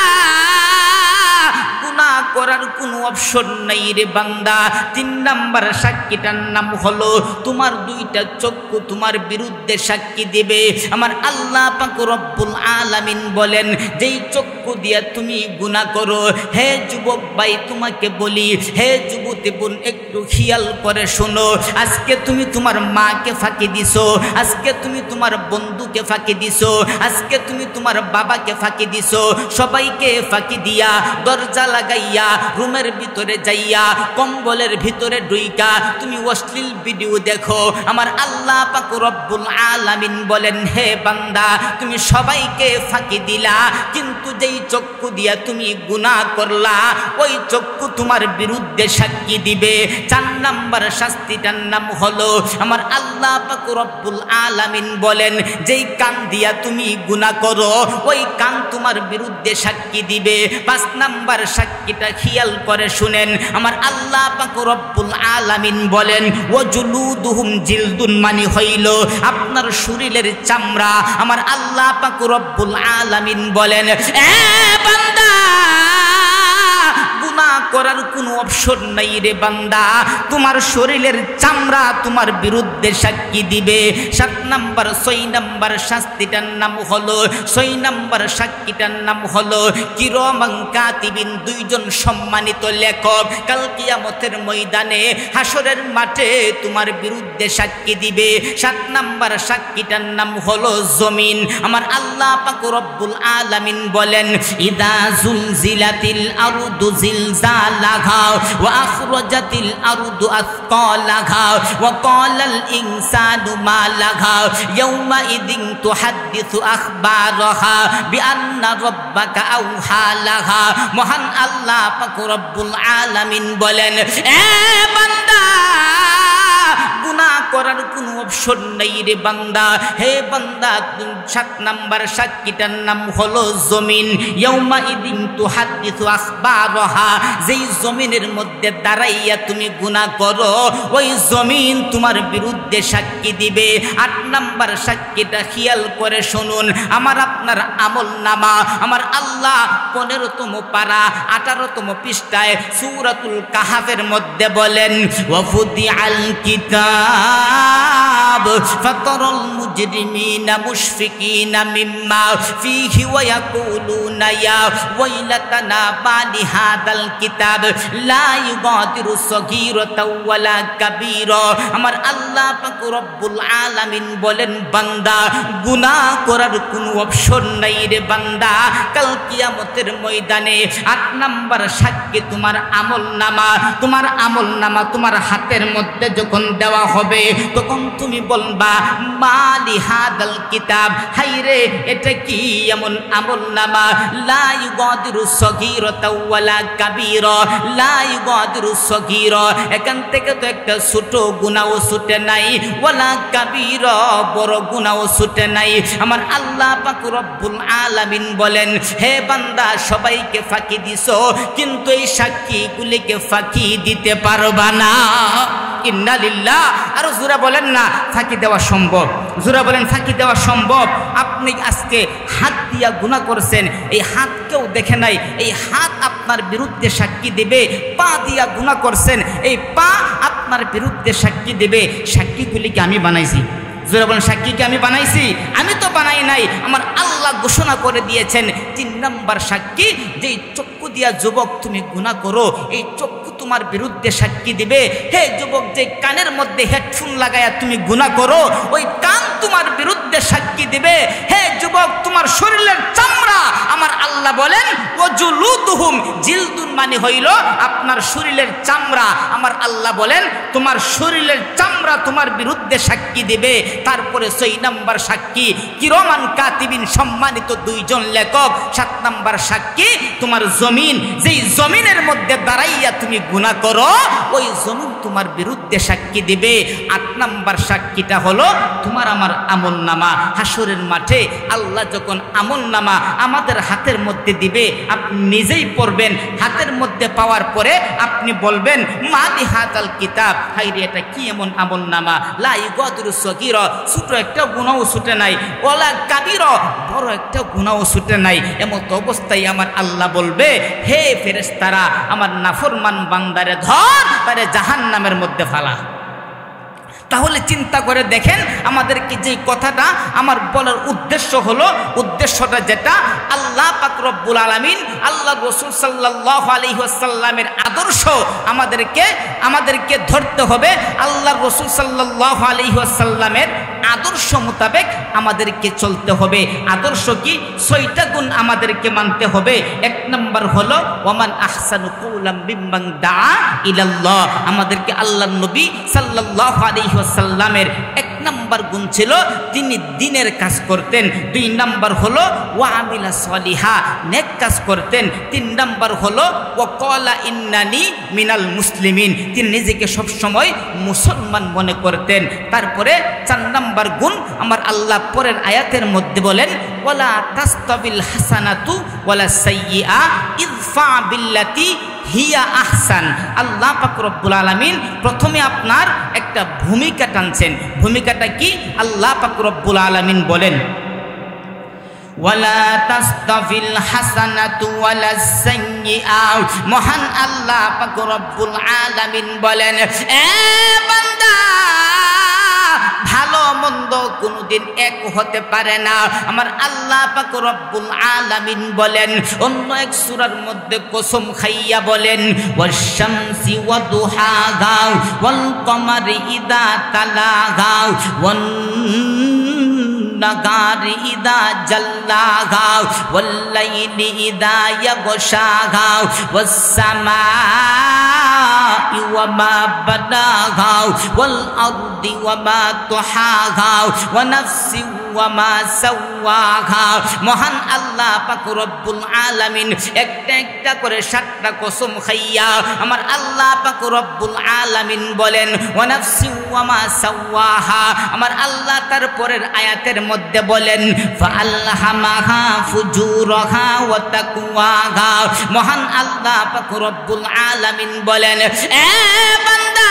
গুনাহ করার কোনো অপশন নাই রে বান্দা। 3 নাম্বার সাক্ষীটার নাম হলো তোমার 2টা চক্ষু তোমার বিরুদ্ধে সাক্ষী দেবে। আমার আল্লাহ পাক রব্বুল আলামিন বলেন, যেই চক্ষু দিয়া তুমি গুনাহ করো, হে যুবক ভাই তোমাকে বলি, হে যুবতী বোন একটু খেয়াল করে শোনো, আজকে তুমি তোমার মাকে ফাঁকি দিছো, আজকে তুমি তোমার বন্ধুকে ফাঁকি দিছো, আজকে তুমি তোমার বাবাকে ফাঁকি দিছো, সবাইকে ফাঁকি দিয়া দরজা লাগাইয়া রুমের ভিতরে যাইয়া কম্বলের ভিতরে ঢুইকা তুমি অশ্লীল ভিডিও দেখো। আমার আল্লাহ পাক রব্বুল আলামিন বলেন, হে বান্দা, তুমি সবাইকে ফাঁকি দিলা, কিন্তু যেই চক্ষু দিয়া তুমি গুনাহ করলা, ওই চক্ষু তোমার বিরুদ্ধে সাক্ষী দিবে। 4 নাম্বার শাস্তিটার নাম হলো, আমার আল্লাহ পাক রব্বুল আলামিন বলেন, যেই কান দিয়া তুমি গুনাহ করো, ওই কান তোমার বিরুদ্ধে সাক্ষী দিবে। 5 নাম্বার সাক্ষীটা খেয়াল করে শুনেন, আমার আল্লাহ পাক রব্বুল আলামিন বলেন, ওয়াজুলুদুহুম জিলদুন, মানে হইল আপনার শরীরের চামড়া। আমার আল্লাহ পাক রব্বুল আলামিন বলেন, এ বান্দা, গুনাহ করার কোনো অপশন নাই রে বান্দা, তোমার শরীরের চামড়া তোমার বিরুদ্ধে সাক্ষী দিবে। 7 নাম্বার 6 নাম্বার শাস্তিটার নাম হলো, 6 নাম্বার সাক্ষীটার নাম হলো কিরামান কাতিবিন, 2 জন সম্মানিত লেখক কাল কিয়ামতের ময়দানে হাসরের মাঠে তোমার বিরুদ্ধে সাক্ষী দিবে। 7 নাম্বার সাক্ষীটার নাম হলো জমিন। আমার আল্লাহ পাক রব্বুল আলামিন বলেন, ইদা জুলজিলাতিল আরদু জিলজালাহা ওয়া আখরাজাতিল আরদু আসকালাহা ওয়া ক্বালাল ইনসানু মা লাহা ইয়াওমা ইদিন তুহাদ্দিসু আখবারাহা বিআন্না রাব্বাকা আওহা লাহা। মহান আল্লাহ পাক রব্বুল আলামিন বলেন, এ বান্দা, গুনাহ করার কোনো অপশন নাই রে বান্দা। হে বান্দা, 7 নাম্বার সাক্ষীটার নাম হলো জমিন। ইয়াউমা ইদিন তুহাদ্দিসু আখবারাহা, যেই জমিনের মধ্যে দাঁড়াইয়া তুমি গুনাহ করো, ওই জমিন তোমার বিরুদ্ধে সাক্ষী দিবে। 8 নাম্বার সাক্ষীটা খেয়াল করে শুনুন, আমার আপনার আমল নামা আমার আল্লাহ 15তম পারা 18তম পৃষ্ঠায় সূরাতুল কাহাফের মধ্যে বলেন, ওয়াফুদিআল কিতাব الكتاب فترى المجرمين مشفقين مما فيه ويقولون يا ويلتنا ما لهذا الكتاب لا يغادر صغيرة ولا كبيرة আমার আল্লাহ পাক রব্বুল আলামিন বলেন বান্দা গুনাহ করার কোনো অপশন নাই রে বান্দা কাল কিয়ামতের ময়দানে 8 নাম্বার সাক্ষী তোমার আমলনামা তোমার হাতের মধ্যে যখন দেওয়া হবে তখন তুমি বলবা মালি হাদাল কিতাব হায়রে এটা কি এমন আমলনামা লা ইউগাদিরু সগীরাতা ওয়ালা কাবীরা লা ইউগাদিরু সগীরা এখান থেকে তো একটা ছোট গুনাহও ছুটে নাই ওয়ালা কাবীরা বড় গুনাহও ছুটে নাই আমার আল্লাহ পাক রব্বুল আলামিন বলেন হে বান্দা সবাইকে ফাঁকি দিছো কিন্তু এই সাক্ষীগুলিকে ফাঁকি দিতে পারবা না ইন্না লিল্লাহ আর জোরা বলেন না ফাঁকি দেওয়া সম্ভব জোরা বলেন ফাঁকি দেওয়া সম্ভব আপনি আজকে হাত দিয়া গুনাহ করছেন এই হাত কেউ দেখে নাই এই হাত আপনার বিরুদ্ধে সাক্ষী দেবে পা দিয়া গুনাহ করছেন এই পা আপনার বিরুদ্ধে সাক্ষী দেবে সাক্ষীগুলিকে আমি বানাইছি জোরা বলেন সাক্ষীকে আমি বানাইছি আমি তো বানাই নাই আমার আল্লাহ ঘোষণা করে দিয়েছেন 3 নাম্বার সাক্ষী যে চক্ষু দিয়া যুবক তুমি গুনাহ করো এই চক্ষু তোমার বিরুদ্ধে সাক্ষী দিবে হে যুবক যে কানের মধ্যে হেডফোন লাগায়া তুমি গুনাহ করো ওই কান তোমার বিরুদ্ধে সাক্ষী দিবে হে যুবক তোমার শরীরের চামড়া আমার আল্লাহ বলেন ওয়াজুলুদুহুম জিলদুন মানে হইল আপনার শরীরের চামড়া আমার আল্লাহ বলেন তোমার শরীরের চামড়া তোমার বিরুদ্ধে সাক্ষী দিবে তারপরে 6 নাম্বার সাক্ষী কিরমান কাতিবিন সম্মানিত 2 জন লেখক 7 নাম্বার সাক্ষী তোমার জমিন যেই জমিনের মধ্যে দাঁড়াইয়া তুমি গুনাহ করো ওই জমিন তোমার বিরুদ্ধে সাক্ষী দিবে 8 নাম্বার সাক্ষীটা হলো তোমার আমার আমলনামা হাসরের মাঠে আল্লাহ যখন আমলনামা আমাদের হাতের মধ্যে দিবে আপনি নিজেই পড়বেন হাতের মধ্যে পাওয়ার পরে আপনি বলবেন মালি হাদাল কিতাব হায়রে এটা কি এমন আমলনামা লা ইউগাদিরু সগীরা ছোট একটা গুনাহও ছুটে নাই ওয়ালা কাবীরা বড় একটা গুনাহও ছুটে নাই এমত অবস্থায় আমার আল্লাহ বলবে হে ফেরেশতারা আমার নাফরমান বান্দারে ধর তারে জাহান্নামের মধ্যে ফালা তাহলে চিন্তা করে দেখেন আমাদেরকে যে কথাটা আমার বলার উদ্দেশ্য হলো উদ্দেশ্যটা যেটা আল্লাহ পাক রব্বুল আলামিন আল্লাহ রাসূল সাল্লাল্লাহু আলাইহি ওয়াসাল্লামের আদর্শ আমাদেরকে ধরতে হবে আল্লাহ রাসূল সাল্লাল্লাহু আলাইহি ওয়াসাল্লামের আদর্শ মোতাবেক আমাদেরকে চলতে হবে আদর্শ কি 6টা গুণ আমাদেরকে মানতে হবে 1 নাম্বার হলো ওয়ামান আহসানু কাওলাম মিম্মান দাআ ইলাল্লাহ আমাদেরকে আল্লাহর নবী সাল্লাল্লাহু আলাইহি ওয়াসাল্লামের 1 নাম্বার গুণ ছিল তিনি দ্বীনের কাজ করতেন 2 নাম্বার হলো ওয়া আমিলা সলিহা নেক কাজ করতেন 3 নাম্বার হলো ওয়া ক্বালা ইন্নানি মিনাল মুসলিমিন তিনি নিজেকে সব সময় মুসলমান মনে করতেন তারপরে 4 নাম্বার গুণ আমার আল্লাহ পরের আয়াতের মধ্যে বলেন ওয়ালা তাস্তাবিল হাসানাতু ওয়ালা সাইয়্যিআ ইদফা বিল্লাতি হিয়া আহসান আল্লাহ পাক রব্বুল আলামিন প্রথমে আপনার একটা ভূমিকা টানছেন ভূমিকাটা কি আল্লাহ পাক রব্বুল আলামিন বলেন ওয়ালা তাস্তাফিল হাসানাতু ওয়ালা সাইয়্যিআ মহান আল্লাহ পাক রব্বুল আলামিন বলেন এ বান্দা ভালো মন্দ কোনদিন এক হতে পারে না আমার আল্লাহ পাক রব্বুল আলামিন বলেন অন্য এক সূরার মধ্যে কসম খাইয়া বলেন ওয়াশ-শামসি ওয়া দুহাহা ওয়াল কমারি ইযা তালাহা ওয়ান নাগারি ইযা জাল্লাহা ওয়াল লাইলি ইযা ইয়াগশাহা ওয়াস সামাই ওয়া মা বানাহা ওয়াল আরদি ওয়া মা তুহাহা ওয়া নাফসি ওয়া মা সাওয়াহা মহান আল্লাহ পাক রব্বুল আলামিন একটা একটা করে 7টা কসম খাইয়া আমার আল্লাহ পাক রব্বুল আলামিন বলেন ওয়া নাফসি ওয়া মা সাওয়াহা আমার আল্লাহ তার পরের আয়াতের মধ্যে বলেন ফাআলহামাহা ফুজুরাহা ওয়া তাকওয়াহা মহান আল্লাহ পাক রব্বুল আলামিন বলেন এ বান্দা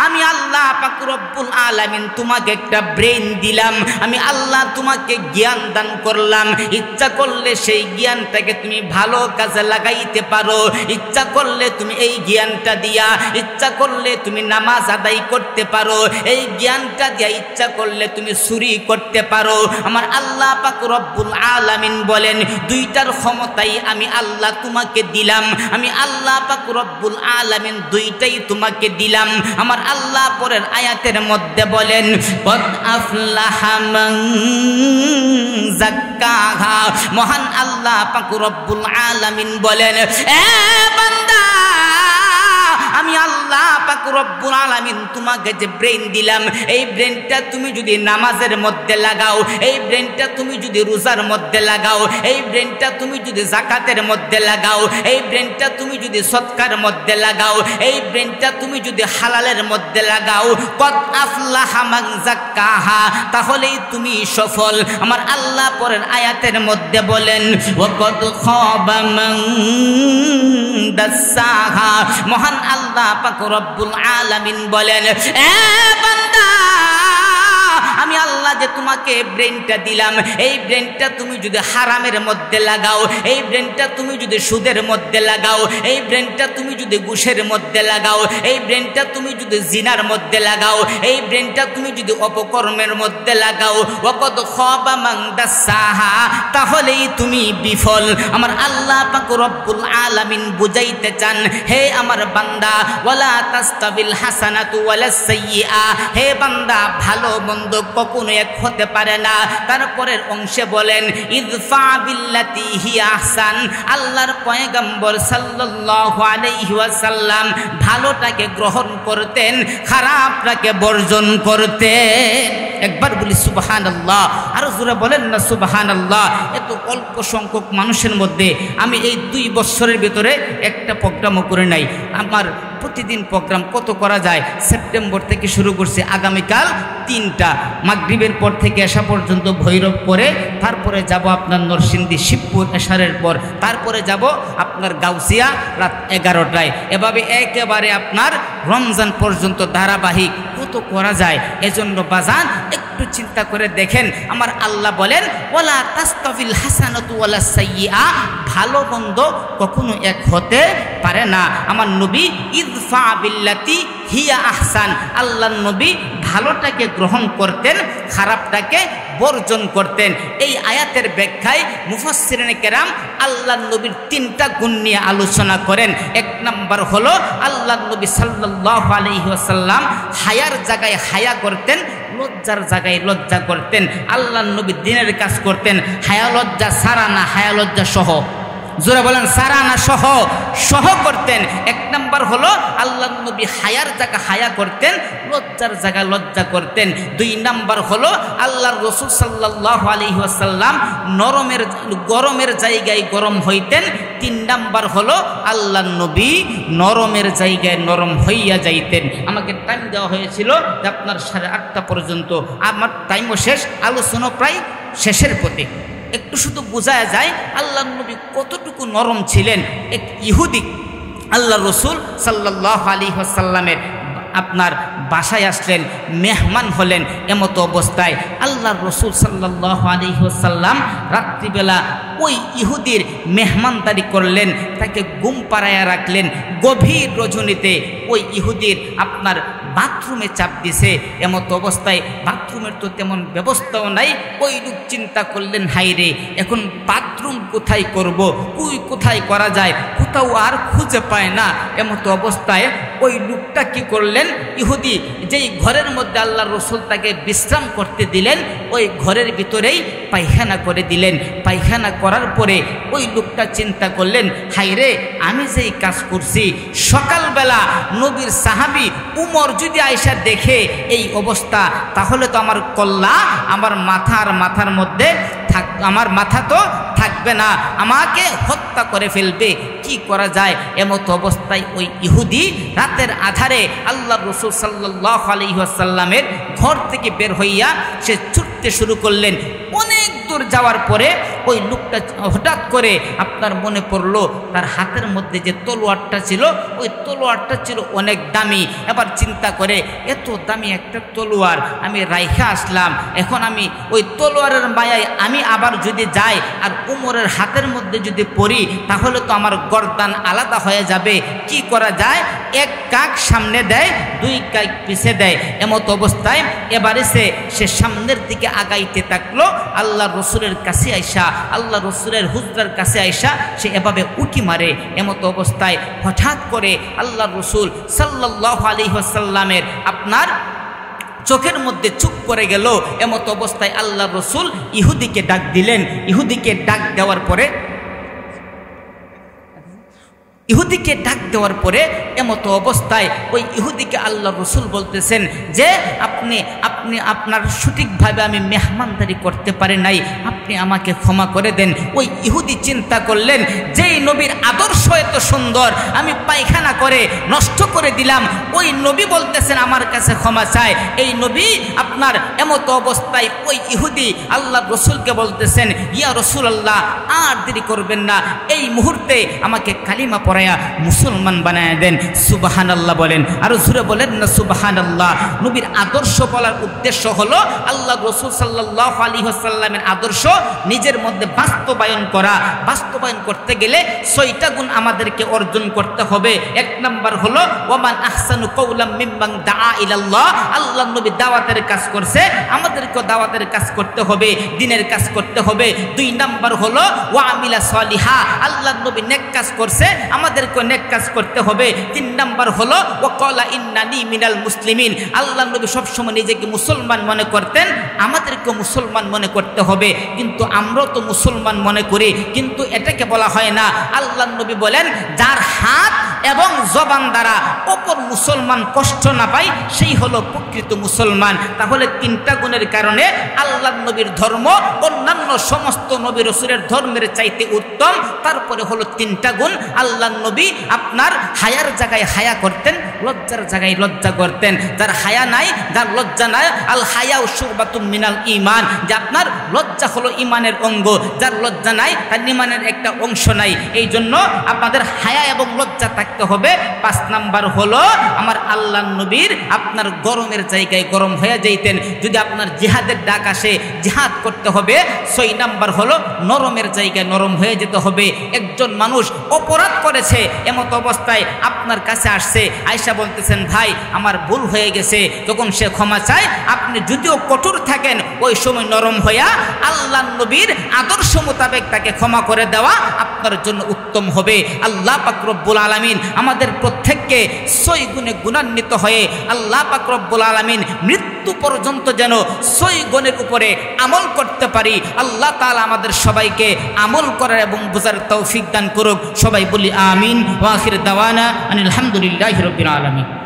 আমি আল্লাহ পাক রব্বুল আলামিন তোমাকে একটা ব্রেন দিলাম, আমি আল্লাহ তোমাকে জ্ঞান দান করলাম। ইচ্ছা করলে সেই জ্ঞানটাকে তুমি ভালো কাজে লাগাইতে পারো, ইচ্ছা করলে তুমি এই জ্ঞানটা দিয়া ইচ্ছা করলে তুমি নামাজ আদায় করতে পারো, এই জ্ঞানটা দিয়া ইচ্ছা করলে তুমি চুরি করতে পারো। আমার আল্লাহ পাক রব্বুল আলামিন বলেন দুইটার ক্ষমতাই আমি আল্লাহ তোমাকে দিলাম, আমি আল্লাহ পাক রব্বুল আলামিন দুইটাই তোমাকে দিলাম। আমার আল্লাহ পরের আয়াতের মধ্যে বলেন কদ আফলাহা মান যাক্কাহা, মহান আল্লাহ পাক রব্বুল আলামিন বলেন এ বান্দা আমি আল্লাহ পাক রব্বুল আলামিন তোমাকে যে ব্রেন দিলাম, এই ব্রেনটা তুমি যদি নামাজের মধ্যে লাগাও, এই ব্রেনটা তুমি যদি রোজার মধ্যে লাগাও, এই ব্রেনটা তুমি যদি যাকাতের মধ্যে লাগাও, এই ব্রেনটা তুমি যদি সদকার মধ্যে লাগাও, এই ব্রেনটা তুমি যদি হালালের মধ্যে লাগাও, কদ আফলাহা মান যাক্কাহা, তাহলেই তুমি সফল। আমার আল্লাহ পরের আয়াতের মধ্যে বলেন ওয়া কদ খাবা মান দাসাহা, মহান আল্লাহ পাক রব্বুল আলামিন বলেন এ বান্দা আমি আল্লাহ যে তোমাকে ব্রেনটা দিলাম, এই ব্রেনটা তুমি যদি হারামের মধ্যে লাগাও, এই ব্রেনটা তুমি যদি সুদের মধ্যে লাগাও, এই ব্রেনটা তুমি যদি ঘুষের মধ্যে লাগাও, এই ব্রেনটা তুমি যদি জিনার মধ্যে লাগাও, এই ব্রেনটা তুমি যদি অপকর্মের মধ্যে লাগাও, ওয়াকদ খাবা মান দাসাহা, তাহলেই তুমি বিফল। আমার আল্লাহ পাক রব্বুল আলামিন বুঝাইতে চান হে আমার বান্দা ওয়ালা তাস্তাবিল হাসানাতু ওয়ালাস সাইয়্যিআ, হে বান্দা ভালো মন্দ কখনো এক হতে পারে না। তারপরের অংশে বলেন ইদফা বিল্লাতি হিয়া আহসান, আল্লাহর পয়গম্বর সাল্লাল্লাহু আলাইহি ওয়াসাল্লাম ভালোটাকে গ্রহণ করতেন, খারাপটাকে বর্জন করতেন। একবার বলি সুবহানাল্লাহ, আরো জোরে বলেন না সুবহানাল্লাহ। এত অল্প সংখ্যক মানুষের মধ্যে আমি এই 2 বছরের ভিতরে একটা প্রোগ্রামও করে নাই। আমার প্রতিদিন প্রোগ্রাম কত করা যায়, সেপ্টেম্বর থেকে শুরু করছি, আগামীকাল 3টা মাগরিবের পর থেকে এশা পর্যন্ত ভৈরব পরে, তারপরে যাব আপনার নরসিংদী শিবপুর এশারের পর, তারপরে যাব আপনার গাউসিয়া রাত 11টায়, এভাবে একেবারে আপনার রমজান পর্যন্ত ধারাবাহিক কত করা যায়। এজন্য বাজান একটু চিন্তা করে দেখেন, আমার আল্লাহ বলেন ওয়ালা তাস্তাবিল হাসানাতু ওয়ালাস সাইয়্যিআ, ভালো মন্দ কখনো এক হতে পারে না। আমার নবী ইদফা বিল্লাতি হিয়া আহসান, আল্লাহর নবী ভালোটাকে গ্রহণ করতেন, খারাপটাকে বর্জন করতেন। এই আয়াতের ব্যাখ্যায় মুফাসসিরিনে কেরাম আল্লাহর নবীর 3টা গুণ নিয়ে আলোচনা করেন। 1 নাম্বার হলো আল্লাহর নবী সাল্লাল্লাহু আলাইহি ওয়াসাল্লাম হায়ার জায়গায় হায়া করতেন, লজ্জার জায়গায় লজ্জা করতেন। আল্লাহর নবী দিনের কাজ করতেন হায়া লজ্জা সারা না, হায়া লজ্জা সহ, জোরে বলেন সারা না সহ, সহ করতেন। 1 নাম্বার হলো আল্লাহর নবী হায়ার জায়গা হায়া করতেন, লজ্জার জায়গা লজ্জা করতেন। 2 নাম্বার হলো আল্লাহর রাসূল সাল্লাল্লাহু আলাইহি ওয়াসাল্লাম গরমের জায়গায় গরম হইতেন। 3 নাম্বার হলো আল্লাহর নবী নরমের জায়গায় নরম হইয়া যাইতেন। আমাকে টাইম দেওয়া হয়েছিল যে আপনার 8:30 পর্যন্ত, আমার টাইমও শেষ, আলোচনা প্রায় শেষের পথে। একটু শুধু বোঝা যায় আল্লাহর নবী কতটুকু নরম ছিলেন। এক ইহুদি আল্লাহর রাসূল সাল্লাল্লাহু আলাইহি ওয়াসাল্লামের আপনার বাসায় আসলেন, মেহমান হলেন। এমত অবস্থায় আল্লাহর রাসূল সাল্লাল্লাহু আলাইহি ওয়াসাল্লাম রাত্রিবেলা ওই ইহুদির মেহমানদারি করলেন, তাকে ঘুম পাড়াইয়া রাখলেন। গভীর রজনীতে ওই ইহুদির আপনার বাথরুমে চাপ দিছে। এমত অবস্থায় বাথরুমের তো তেমন ব্যবস্থাও নাই। ওই লোক চিন্তা করলেন হাইরে এখন বাথরুম কোথায় করব, কোথায় করা যায়, কোথাও আর খুঁজে পায় না। এমত অবস্থায় ওই লোকটা কি করলেন, ইহুদি যেই ঘরের মধ্যে আল্লাহর রাসূল তাকে বিশ্রাম করতে দিলেন, ওই ঘরের ভিতরেই পায়খানা করে দিলেন। পায়খানা করার পরে ওই লোকটা চিন্তা করলেন হাইরে আমি যেই কাজ করছি, সকালবেলা নবীর সাহাবী উমর যদি আয়েশা দেখে এই অবস্থা, তাহলে তো আমার কল্লা আমার মাথার মধ্যে আমার মাথা তো থাকবে না, আমাকে হত্যা করে ফেলবে, কি করা যায়। এমত অবস্থায় ওই ইহুদি রাতের আধারে আল্লাহর রাসূল সাল্লাল্লাহু আলাইহি ওয়াসাল্লামের ঘর থেকে বের হইয়া সে ছুটতে শুরু করলেন। অনেক দূর যাওয়ার পরে ওই লোকটা হঠাৎ করে আপনার মনে পড়লো তার হাতের মধ্যে যে তলোয়ারটা ছিল ওই তলোয়ারটা ছিল অনেক দামি। এবার চিন্তা করে এত দামি একটা তলোয়ার আমি রাইখা আসলাম, এখন আমি ওই তলোয়ারের মায়ায় আমি আবার যদি যাই আর উমরের হাতের মধ্যে যদি পড়ি তাহলে তো আমার গর্দান আলাদা হয়ে যাবে। কি করা যায়? এক কাক সামনে দেয়, দুই কাক পিছে দেয়। এমত অবস্থায় এবারে সে সামনের দিকে আগাইতে থাকলো। আল্লাহ রসুলের কাছে আইসা, আল্লাহ রসুলের হুজরার কাছে আইসা সে এভাবে উকি মারে। এমত অবস্থায় হঠাৎ করে আল্লাহ রসুল সাল্লাল্লাহু আলাইহি ওয়াসাল্লামের আপনার চোখের মধ্যে চুপ করে গেল। এমত অবস্থায় আল্লাহ রসুল ইহুদিকে ডাক দিলেন। ইহুদিকে ডাক দেওয়ার পরে এমত অবস্থায় ওই ইহুদিকে আল্লাহ রসুল বলতেছেন যে আপনি আপনার সঠিকভাবে আমি মেহমানদারি করতে পারি নাই, আপনি আমাকে ক্ষমা করে দেন। ওই ইহুদি চিন্তা করলেন যেই নবীর আদর্শ এত সুন্দর আমি পায়খানা করে নষ্ট করে দিলাম, ওই নবী বলতেছেন আমার কাছে ক্ষমা চায়। এই নবী আপনার এমত অবস্থায় ওই ইহুদি আল্লাহ রসুলকে বলতেছেন ইয়া রাসূলুল্লাহ আর দেরি করবেন না, এই মুহূর্তে আমাকে কালিমা পড়ায়া মুসলমান বানায় দেন। সুবহানাল্লাহ বলেন, আরো জোরে বলেন না সুবহানাল্লাহ। নবীর আদর্শ বলার উদ্দেশ্য হলো আল্লাহ রাসূল সাল্লাল্লাহু আলাইহি ওয়াসাল্লামের আদর্শ নিজের মধ্যে বাস্তবায়ন করা। বাস্তবায়ন করতে গেলে 6টা গুণ আমাদেরকে অর্জন করতে হবে। 1 নাম্বার হলো ওয়ামান আহসানু কাওলাম মিম্মান দাআ ইলাল্লাহ। আল্লাহ নবী দাওয়াতের কাজ করছে, আমাদেরকেও দাওয়াতের কাজ করতে হবে, দ্বীনের কাজ করতে হবে। 2 নাম্বার হলো ওয়া আমিলা সালিহা। আল্লাহ নবী নেক কাজ করছে, আমাদেরকে নেক কাজ করতে হবে। 3 নাম্বার হলো ওয়া ক্বালা ইন্নানি মিনাল মুসলিমিন। আল্লাহ নবী সবসময় নিজেকে মুসলমান মনে করতেন, আমাদেরকে মুসলমান মনে করতে হবে। কিন্তু আমরাও তো মুসলমান মনে করি, কিন্তু এটাকে বলা হয় না। আল্লাহ নবী বলেন যার হাত এবং জবান দ্বারা অপর মুসলমান কষ্ট না পায় সেই হলো প্রকৃত মুসলমান। তাহলে 3টা গুণের কারণে আল্লাহ নবীর ধর্ম অন্যান্য সমস্ত নবী রাসূলের ধর্মের চাইতে উত্তম। তারপরে হলো 3টা গুণ। আল্লাহ নবী আপনার হায়ার জায়গায় হায়া করতেন, লজ্জার জায়গায় লজ্জা করতেন। যার হায়া নাই, যার লজ্জা নাই, আল হায়াউ শুবাতুম মিনাল ঈমান, যে আপনার লজ্জা হলো ঈমানের অঙ্গ, যার লজ্জা নাই তার ঈমানের একটা অংশ নাই। এই জন্য আপনাদের হায়া এবং লজ্জা থাকতে হবে। 5 নাম্বার হলো আমার আল্লাহ নবীর আপনার গরমের জায়গায় গরম হয়ে যাইতেন। যদি আপনার জিহাদের ডাক আসে জিহাদ করতে হবে। 6 নাম্বার হলো নরমের জায়গায় নরম হয়ে যেতে হবে। একজন মানুষ অপরাধ করেছে, এমত অবস্থায় আপনার কাছে আসছে, আয়েশা বলতেছেন ভাই আমার ভুল হয়ে গেছে। যখন সে ক্ষমা চায়, আপনি যদিও কঠোর থাকেন ওই সময় নরম হইয়া আল্লাহ নবীর আদর্শ মোতাবেক তাকে ক্ষমা করে দেওয়া আপনার জন্য উত্তম হবে। আল্লাহ পাক রব্বুল আলামিন আমাদের প্রত্যেককে 6 গুণে গুণান্বিত হয়ে আল্লাহ পাক রব্বুল আলামিন মৃত্যু পর্যন্ত যেন 6 গুণের উপরে আমল করতে পারি। আল্লাহ তাআলা আমাদের সবাইকে আমল করার এবং বোঝার তৌফিক দান করুক। সবাই বলি আমিন। ওয়া আখির দাওয়ানা আনিল হামদুলিল্লাহি রাব্বিল আলামিন।